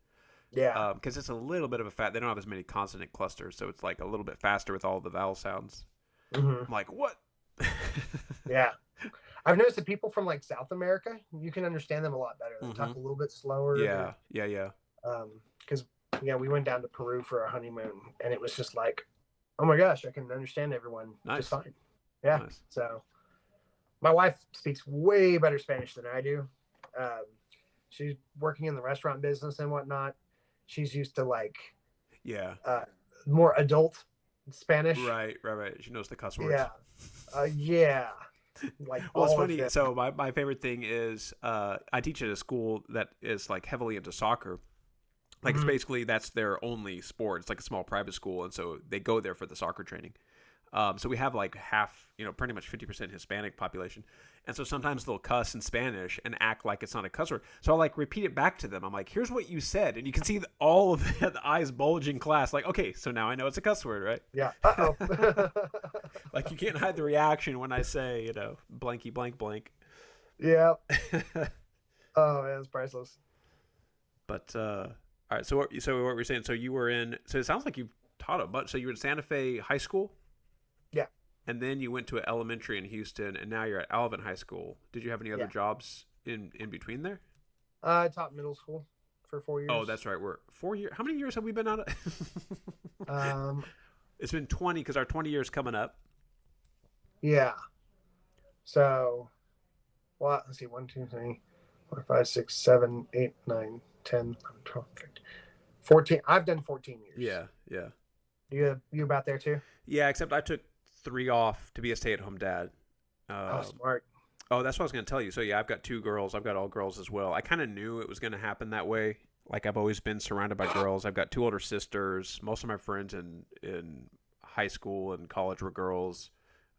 Yeah. Because it's a little bit of a they don't have as many consonant clusters, so it's like a little bit faster with all the vowel sounds. Mm-hmm. I'm like, what? Yeah. I've noticed that people from like South America, you can understand them a lot better. They talk a little bit slower. Yeah. Because we went down to Peru for our honeymoon, and it was just like, oh my gosh, I can understand everyone just fine. Yeah. Nice. So my wife speaks way better Spanish than I do. She's working in the restaurant business and whatnot. She's used to like more adult Spanish. Right. She knows the cuss words. Yeah. Like, well, it's funny. So my favorite thing is I teach at a school that is like heavily into soccer. Like it's basically that's their only sport. It's like a small private school, and so they go there for the soccer training. So we have like half, pretty much 50% Hispanic population. And so sometimes they'll cuss in Spanish and act like it's not a cuss word. So I'll like repeat it back to them. I'm like, here's what you said. And you can see all of the eyes bulge in class. Like, okay, so now I know it's a cuss word, right? Yeah. Uh-oh. Like you can't hide the reaction when I say, blanky blank blank. Yeah. Oh, man, it's priceless. But, all right. So what we're saying, so it sounds like you've taught a bunch. So you were in Santa Fe High School? Yeah. And then you went to an elementary in Houston, and now you're at Alvin High School. Did you have any other jobs in between there? I taught middle school for 4 years. Oh, that's right. We're 4 years. How many years have we been out of? It's been 20 because our 20 years coming up. Yeah. So, let's see. 1, 2, 3, 4, 5, 6, 7, 8, 9, 10, 11, 12, 13, 14. I've done 14 years. Yeah. You about there too? Yeah, except I took 3 off to be a stay-at-home dad. Smart. Oh, that's what I was going to tell you. So yeah, I've got 2 girls. I've got all girls as well. I kind of knew it was going to happen that way. Like I've always been surrounded by girls. I've got 2 older sisters. Most of my friends in high school and college were girls.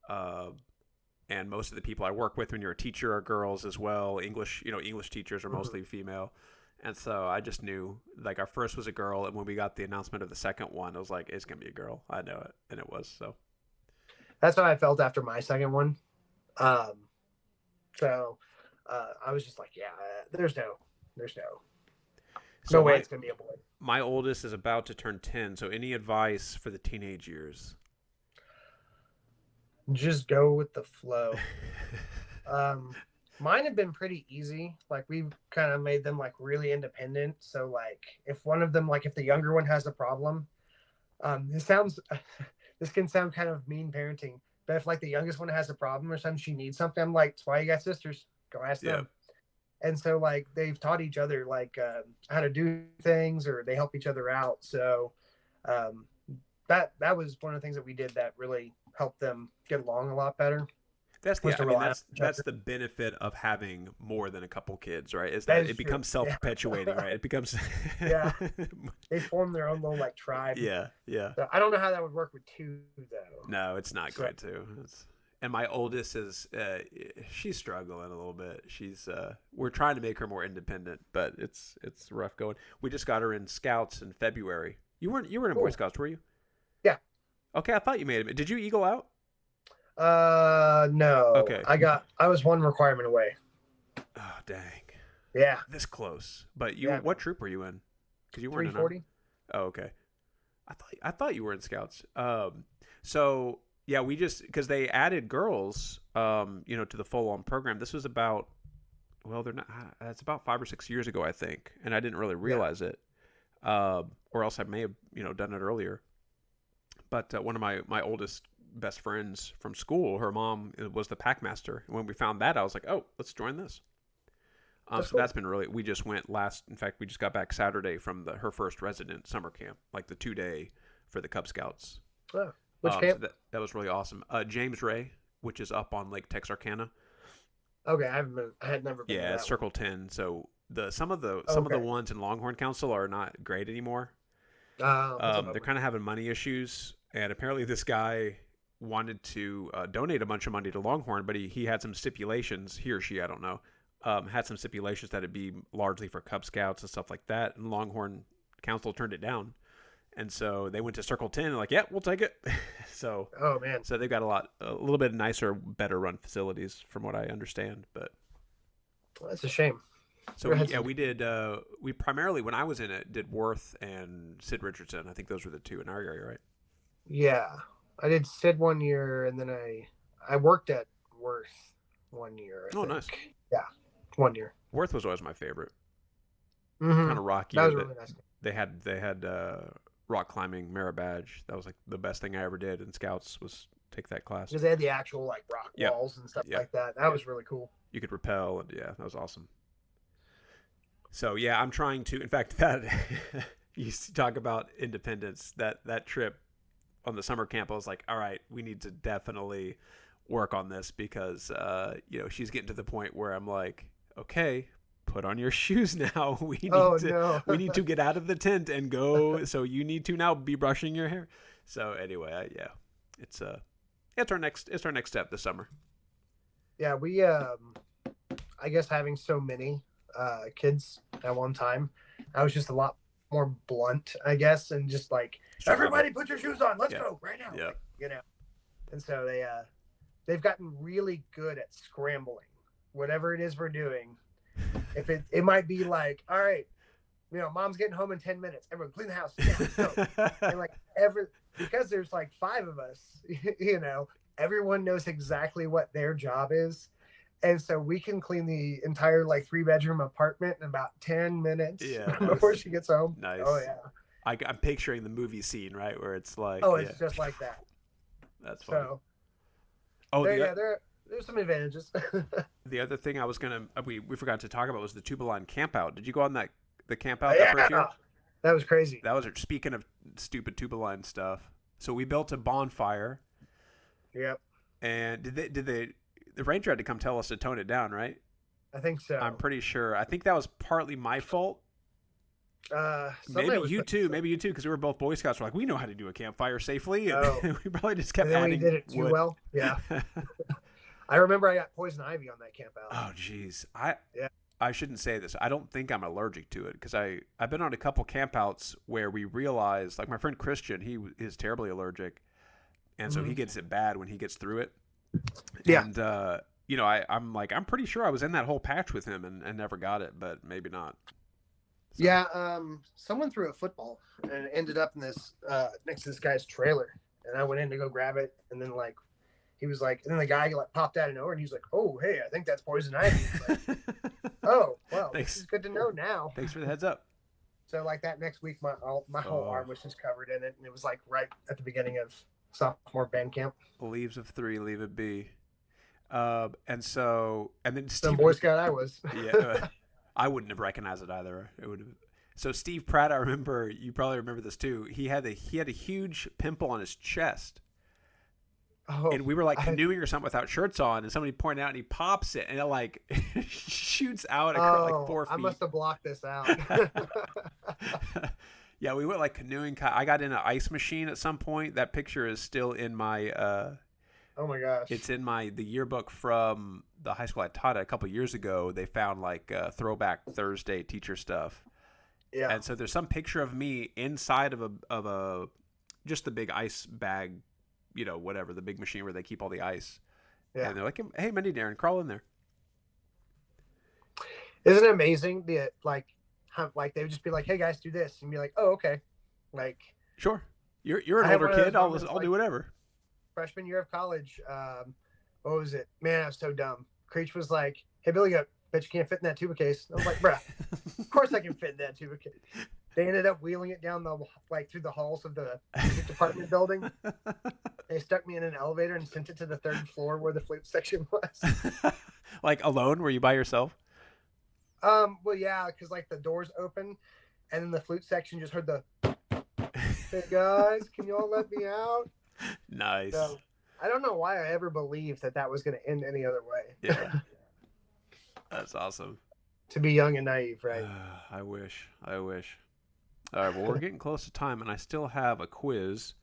And most of the people I work with when you're a teacher are girls as well. English teachers are mostly female. And so I just knew, like, our first was a girl, and when we got the announcement of the second one, I was like, it's gonna be a girl. I know it, and it was. So that's how I felt after my second one. Um, so I was just like, yeah, there's no way it's gonna be a boy. My oldest is about to turn 10. So any advice for the teenage years? Just go with the flow. Mine have been pretty easy. Like we've kind of made them like really independent. So like if one of them, like if the younger one has a problem, this sounds, this can sound kind of mean parenting, but if like the youngest one has a problem or something, she needs something, I'm like, that's why you got sisters. Go ask them. And so like they've taught each other like how to do things, or they help each other out. So that was one of the things that we did that really helped them get along a lot better. That's the benefit of having more than a couple kids, right? Is that it becomes self-perpetuating, right? It becomes they form their own little like tribe. Yeah. So I don't know how that would work with two though. No, it's not great too. And my oldest is she's struggling a little bit. She's we're trying to make her more independent, but it's rough going. We just got her in Scouts in February. You weren't in Boy Scouts, were you? Yeah. Okay, I thought you made it. Did you Eagle out? No. Okay. I was one requirement away. Oh, dang. Yeah. This close. But what troop were you in? Because you weren't 340. Oh, okay. I thought you were in Scouts. So yeah, we just because they added girls, to the full-on program. This was about, well, they're not. It's about 5 or 6 years ago, I think, and I didn't really realize it, or else I may have done it earlier. But one of my oldest best friends from school, her mom was the packmaster. And when we found that, I was like, oh, let's join this. That's been really, we just went in fact, we just got back Saturday from her first resident summer camp, like the 2-day for the Cub Scouts. Oh, which camp? So that was really awesome. James Ray, which is up on Lake Texarkana. Okay, I had never been. Yeah, Circle 10. So some of the ones in Longhorn Council are not great anymore. They're kind of having money issues, and apparently this guy wanted to donate a bunch of money to Longhorn, but he had some stipulations. He or she, I don't know, had some stipulations that it'd be largely for Cub Scouts and stuff like that. And Longhorn Council turned it down, and so they went to Circle 10 and like, yeah, we'll take it. So, oh man, so they've got a little bit nicer, better run facilities from what I understand. But that's a shame. So we did. We primarily, when I was in it, did Worth and Sid Richardson. I think those were the two in our area, right? Yeah. I did Sid 1 year, and then I worked at Worth 1 year. I think. Nice. Yeah, 1 year. Worth was always my favorite. Mm-hmm. Kind of rocky. That was really nice. They had rock climbing merit badge. That was like the best thing I ever did in Scouts was take that class. Because they had the actual like rock walls and stuff like that. That was really cool. You could rappel, and that was awesome. So yeah, I'm trying to. In fact, that you talk about independence. That trip on the summer camp, I was like, all right, we need to definitely work on this because, she's getting to the point where I'm like, okay, put on your shoes now. We need to get out of the tent and go. So you need to now be brushing your hair. So anyway, it's our next step this summer. Yeah. We, I guess having so many, kids at one time, I was just a lot more blunt, I guess. And just like, everybody put your shoes on. Let's go right now. Yeah. Like, and so they've gotten really good at scrambling, whatever it is we're doing. If it might be like, all right, mom's getting home in 10 minutes. Everyone clean the house. And like because there's like 5 of us, everyone knows exactly what their job is. And so we can clean the entire like 3-bedroom apartment in about 10 minutes before she gets home. Nice. Oh yeah. I'm picturing the movie scene, right, where it's like, it's just like that. That's funny. So, there's some advantages. The other thing I was we forgot to talk about was the tuba line camp out. Did you go on the camp out that first year? That was crazy. That was speaking of stupid tuba line stuff. So we built a bonfire. Yep. And the ranger had to come tell us to tone it down, right? I think so. I'm pretty sure. I think that was partly my fault. Maybe you too, because we were both Boy Scouts. We're like, we know how to do a campfire safely, and we probably just kept adding. We did it too well. Yeah. I remember I got poison ivy on that camp out. Oh, geez. I shouldn't say this. I don't think I'm allergic to it because I've been on a couple campouts where we realized, like my friend Christian, he is terribly allergic, and so he gets it bad when he gets through it. Yeah. And I'm like, I'm pretty sure I was in that whole patch with him and never got it, but maybe not. So. Yeah. Someone threw a football and it ended up in this next to this guy's trailer, and I went in to go grab it, and then like. He was like, and then the guy like popped out of nowhere, and he was like, "Oh, hey, I think that's poison ivy." Like, oh, well, this is good to know now. Thanks for the heads up. So, like that next week, my whole arm was just covered in it, and it was like right at the beginning of sophomore band camp. Leaves of 3, leave it be. And then Steve, some Boy Scout I was. Yeah, I wouldn't have recognized it either. It would have. So Steve Pratt, I remember. You probably remember this too. He had a huge pimple on his chest. Oh, and we were like canoeing or something without shirts on, and somebody pointed out, and he pops it, and it like shoots out like 4 feet. I must have blocked this out. Yeah, we went like canoeing. I got in an ice machine at some point. That picture is still in my. Oh my gosh! It's in the yearbook from the high school I taught at a couple of years ago. They found like throwback Thursday teacher stuff. Yeah. And so there's some picture of me inside of a just the big ice bag. Whatever, the big machine where they keep all the ice. Yeah. And they're like, hey, Mindy Darren, crawl in there. Isn't it amazing? Like they would just be like, hey, guys, do this. And be like, oh, okay. Like, sure. You're an older kid. I'll do whatever. Freshman year of college. What was it? Man, I was so dumb. Creech was like, hey, Billy, bet you can't fit in that tuba case. I was like, bruh, of course I can fit in that tuba case. They ended up wheeling it down through the halls of the music department building. They stuck me in an elevator and sent it to the 3rd floor where the flute section was. Like alone? Were you by yourself? Well, yeah, because like the doors open, and then the flute section just heard the, hey guys, can you all let me out? Nice. So, I don't know why I ever believed that was going to end any other way. Yeah. That's awesome. To be young and naive, right? I wish. All right, well, we're getting close to time, and I still have a quiz.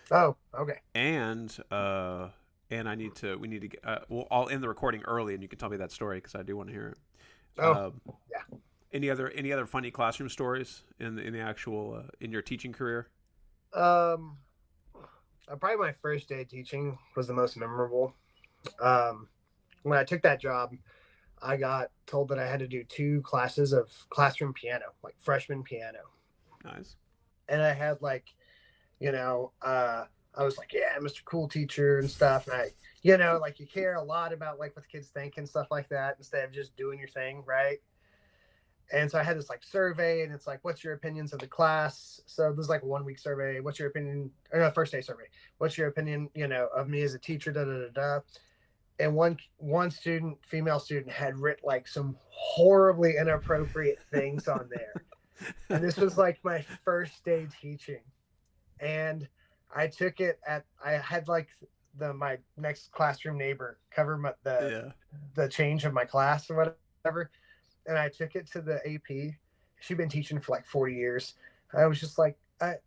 Oh, okay. And we need to get. I'll end the recording early, and you can tell me that story because I do want to hear it. Yeah. Any other funny classroom stories in the actual in your teaching career? Probably my first day teaching was the most memorable. When I took that job, I got told that I had to do 2 classes of classroom piano, like freshman piano. Nice. And I had like, I was like, yeah, Mr. Cool Teacher and stuff. And I, like you care a lot about like what the kids think and stuff like that instead of just doing your thing, right? And so I had this like survey, and it's like, what's your opinions of the class? So there's like a 1-week survey. What's your opinion? Or no, first day survey. What's your opinion, of me as a teacher? Da da da da. And one student, female student, had written like some horribly inappropriate things on there. And this was like my first day teaching, and I took it I had like my next classroom neighbor cover the change of my class or whatever, and I took it to the AP. She'd been teaching for like 40 years. I was just like, I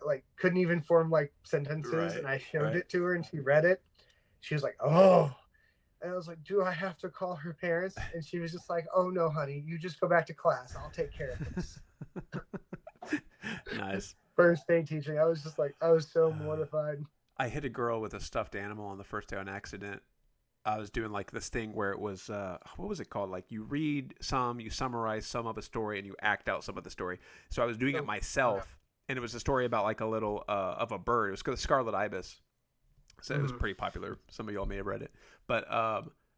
like couldn't even form like sentences, right, and I showed it to her, and she read it. She was like, oh. And I was like, do I have to call her parents? And she was just like, oh, no, honey, you just go back to class. I'll take care of this. Nice. First day teaching. I was just like, I was so mortified. I hit a girl with a stuffed animal on the first day on accident. I was doing like this thing where it was, what was it called? Like you read some, you summarize some of a story, and you act out some of the story. So I was doing it myself, and it was a story about like a little, of a bird. It was called the Scarlet Ibis. So it was pretty popular. Some of y'all may have read it. But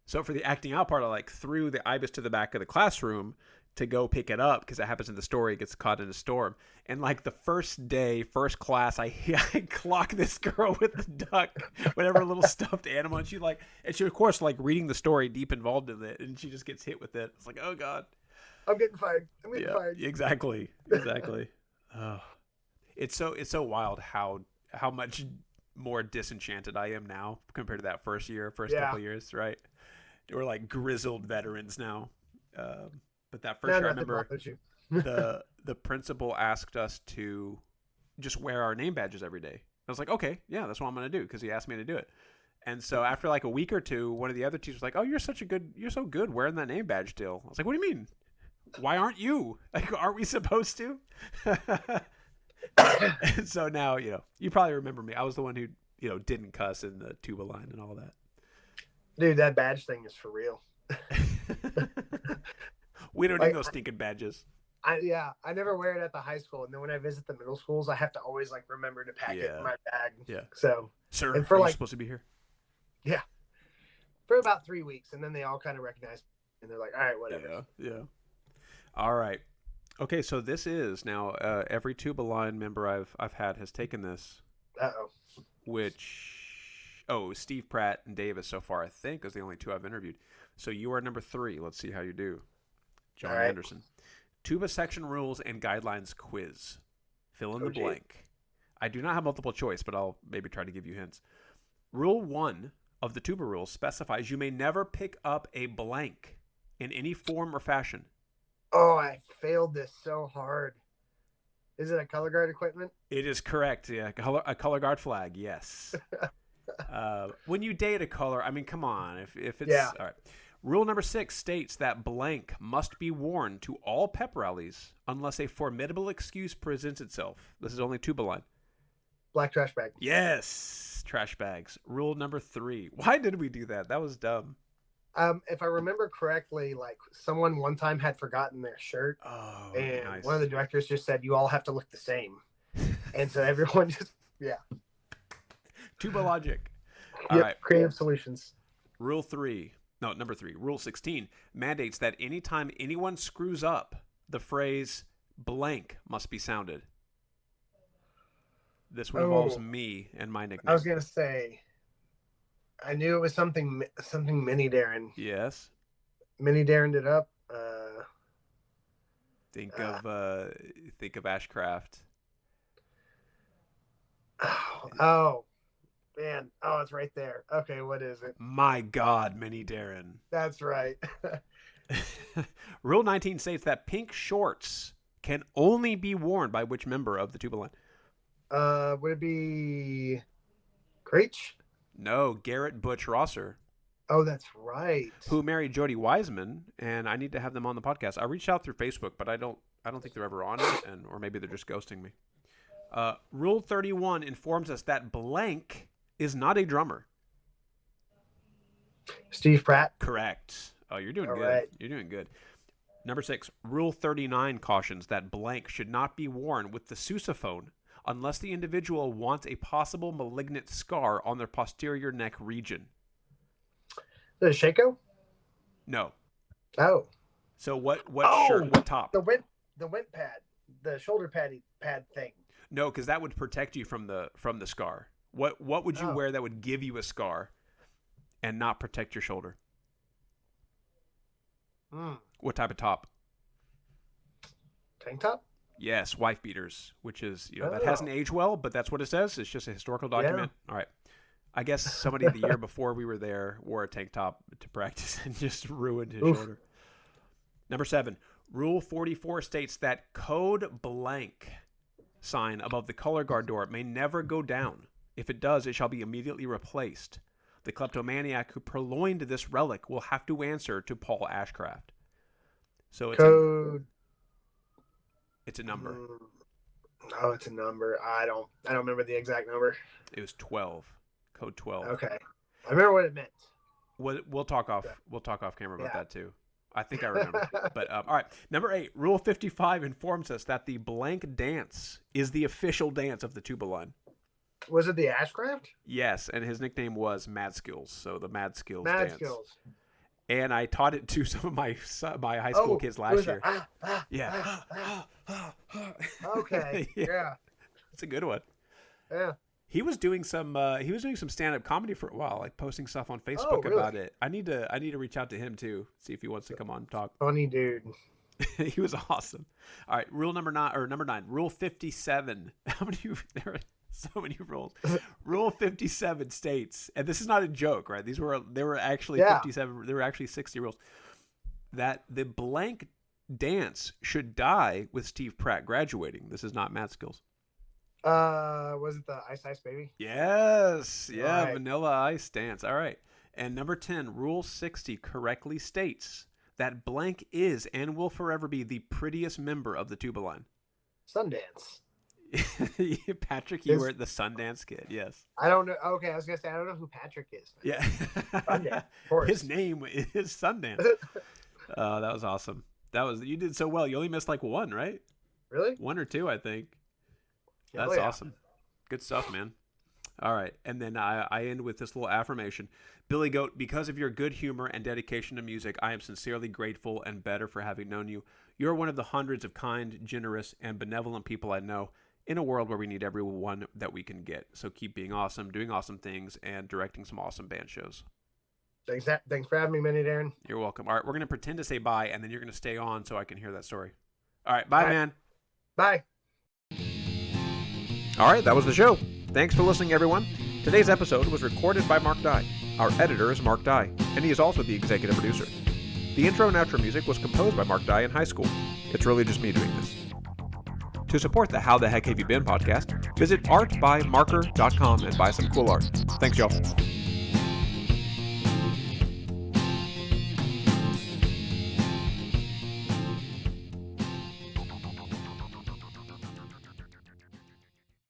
so for the acting out part, I like threw the ibis to the back of the classroom to go pick it up because it happens in the story. It gets caught in a storm. And like the first day, first class, I clock this girl with the duck, whatever little stuffed animal. And she of course like reading the story, deep involved in it, and she just gets hit with it. It's like, oh God. I'm getting fired. Fired. Exactly. Oh, it's so wild how much more disenchanted I am now compared to that first couple of years, right? We're like grizzled veterans now. But that first year, I remember the principal asked us to just wear our name badges every day. I was like, okay, yeah, that's what I'm going to do because he asked me to do it. And so after like a week or two, one of the other teachers was like, "Oh, you're so good wearing that name badge still." I was like, "What do you mean? Why aren't you? Like, aren't we supposed to?" And so now, you probably remember me. I was the one who, didn't cuss in the tuba line and all that. Dude, that badge thing is for real. We don't need those stinking badges. I never wear it at the high school, and then when I visit the middle schools, I have to always like remember to pack it in my bag. Yeah. So, sir, and for are you supposed to be here? Yeah. For about 3 weeks, and then they all kind of recognize me, and they're like, "All right, whatever." Yeah. All right. Okay, so this is now every tuba line member I've had has taken this. Steve Pratt and Davis so far, I think, is the only two I've interviewed. So you are number 3. Let's see how you do. John Anderson. Tuba section rules and guidelines quiz. Fill in the blank. I do not have multiple choice, but I'll maybe try to give you hints. Rule 1 of the tuba rules specifies you may never pick up a blank in any form or fashion. Oh, I failed this so hard. Is it a color guard equipment? It is correct. Yeah, a color guard flag. Yes. When you date a color, I mean, come on. If it's all right. Rule number 6 states that blank must be worn to all pep rallies unless a formidable excuse presents itself. This is only tuba line. Black trash bag. Yes, trash bags. Rule number 3. Why did we do that? That was dumb. If I remember correctly, like someone one time had forgotten their shirt, and nice. One of the directors just said, "You all have to look the same," and so everyone just tuba logic. All right, creative solutions. Number 3. Rule 16 mandates that anytime anyone screws up, the phrase "blank" must be sounded. This one involves me and my nickname. I was gonna say. I knew it was something Mini Darren. Yes. Mini Darrened it up. Think of Ashcraft. Oh, man. Oh, it's right there. Okay, what is it? My God, Mini Darren. That's right. Rule 19 states that pink shorts can only be worn by which member of the tuba line? Would it be Creech? No, Garrett Butch Rosser. Oh, that's right. Who married Jody Wiseman, and I need to have them on the podcast. I reached out through Facebook, but I don't think they're ever on it, or maybe they're just ghosting me. Rule 31 informs us that blank is not a drummer. Steve Pratt. Correct. Oh, you're doing good. Right. You're doing good. Number 6, Rule 39 cautions that blank should not be worn with the sousaphone unless the individual wants a possible malignant scar on their posterior neck region. The Shako? No. Oh. So what shirt? What top? The went pad, the shoulder pad thing. No, because that would protect you from the scar. What would you wear that would give you a scar and not protect your shoulder? What type of top? Tank top? Yes, wife beaters, which is, that hasn't aged well, but that's what it says. It's just a historical document. Yeah. All right. I guess somebody the year before we were there wore a tank top to practice and just ruined his shoulder. Number 7, Rule 44 states that code blank sign above the color guard door may never go down. If it does, it shall be immediately replaced. The kleptomaniac who purloined this relic will have to answer to Paul Ashcraft. So it's code. It's a number. Oh, it's a number. I don't remember the exact number. It was 12. Code 12. Okay. I remember what it meant. We'll talk off camera about that too. I think I remember. But all right. Number 8, Rule 55 informs us that the blank dance is the official dance of the tuba line. Was it the Ashcraft? Yes, and his nickname was Mad Skills. So the Mad Skills Mad dance. Skills. And I taught it to some of my high school kids last year. Okay. Yeah. That's a good one. Yeah. He was doing some stand-up comedy for a while, like posting stuff on Facebook about it. I need to reach out to him too, see if he wants to come on and talk. Funny dude. He was awesome. All right, number 9, Rule 57. How many there are so many rules. Rule 57 states, and this is not a joke, right? There were actually 57, there were actually 60 rules, that the blank dance should die with Steve Pratt graduating. This is not Mad Skills. Was it the Ice Baby? Yes. Yeah, right. Vanilla Ice dance. All right. And number 10, Rule 60 correctly states that blank is and will forever be the prettiest member of the tuba line. Sundance. Patrick, you were the Sundance Kid. Yes. I don't know. Okay, I was gonna say I don't know who Patrick is. Yeah. Sundance, of course. His name is Sundance. That was awesome. You did so well. You only missed like one, right? Really? 1 or 2, I think. That's awesome. Good stuff, man. All right. And then I end with this little affirmation. Billy Goat, because of your good humor and dedication to music, I am sincerely grateful and better for having known you. You're one of the hundreds of kind, generous, and benevolent people I know in a world where we need everyone that we can get. So keep being awesome, doing awesome things, and directing some awesome band shows. Thanks for having me, Minnie Darren. You're welcome. All right, we're going to pretend to say bye, and then you're going to stay on so I can hear that story. All right, bye, man. Bye. All right, that was the show. Thanks for listening, everyone. Today's episode was recorded by Mark Dye. Our editor is Mark Dye, and he is also the executive producer. The intro and outro music was composed by Mark Dye in high school. It's really just me doing this. To support the How the Heck Have You Been podcast, visit artbymarker.com and buy some cool art. Thanks, y'all.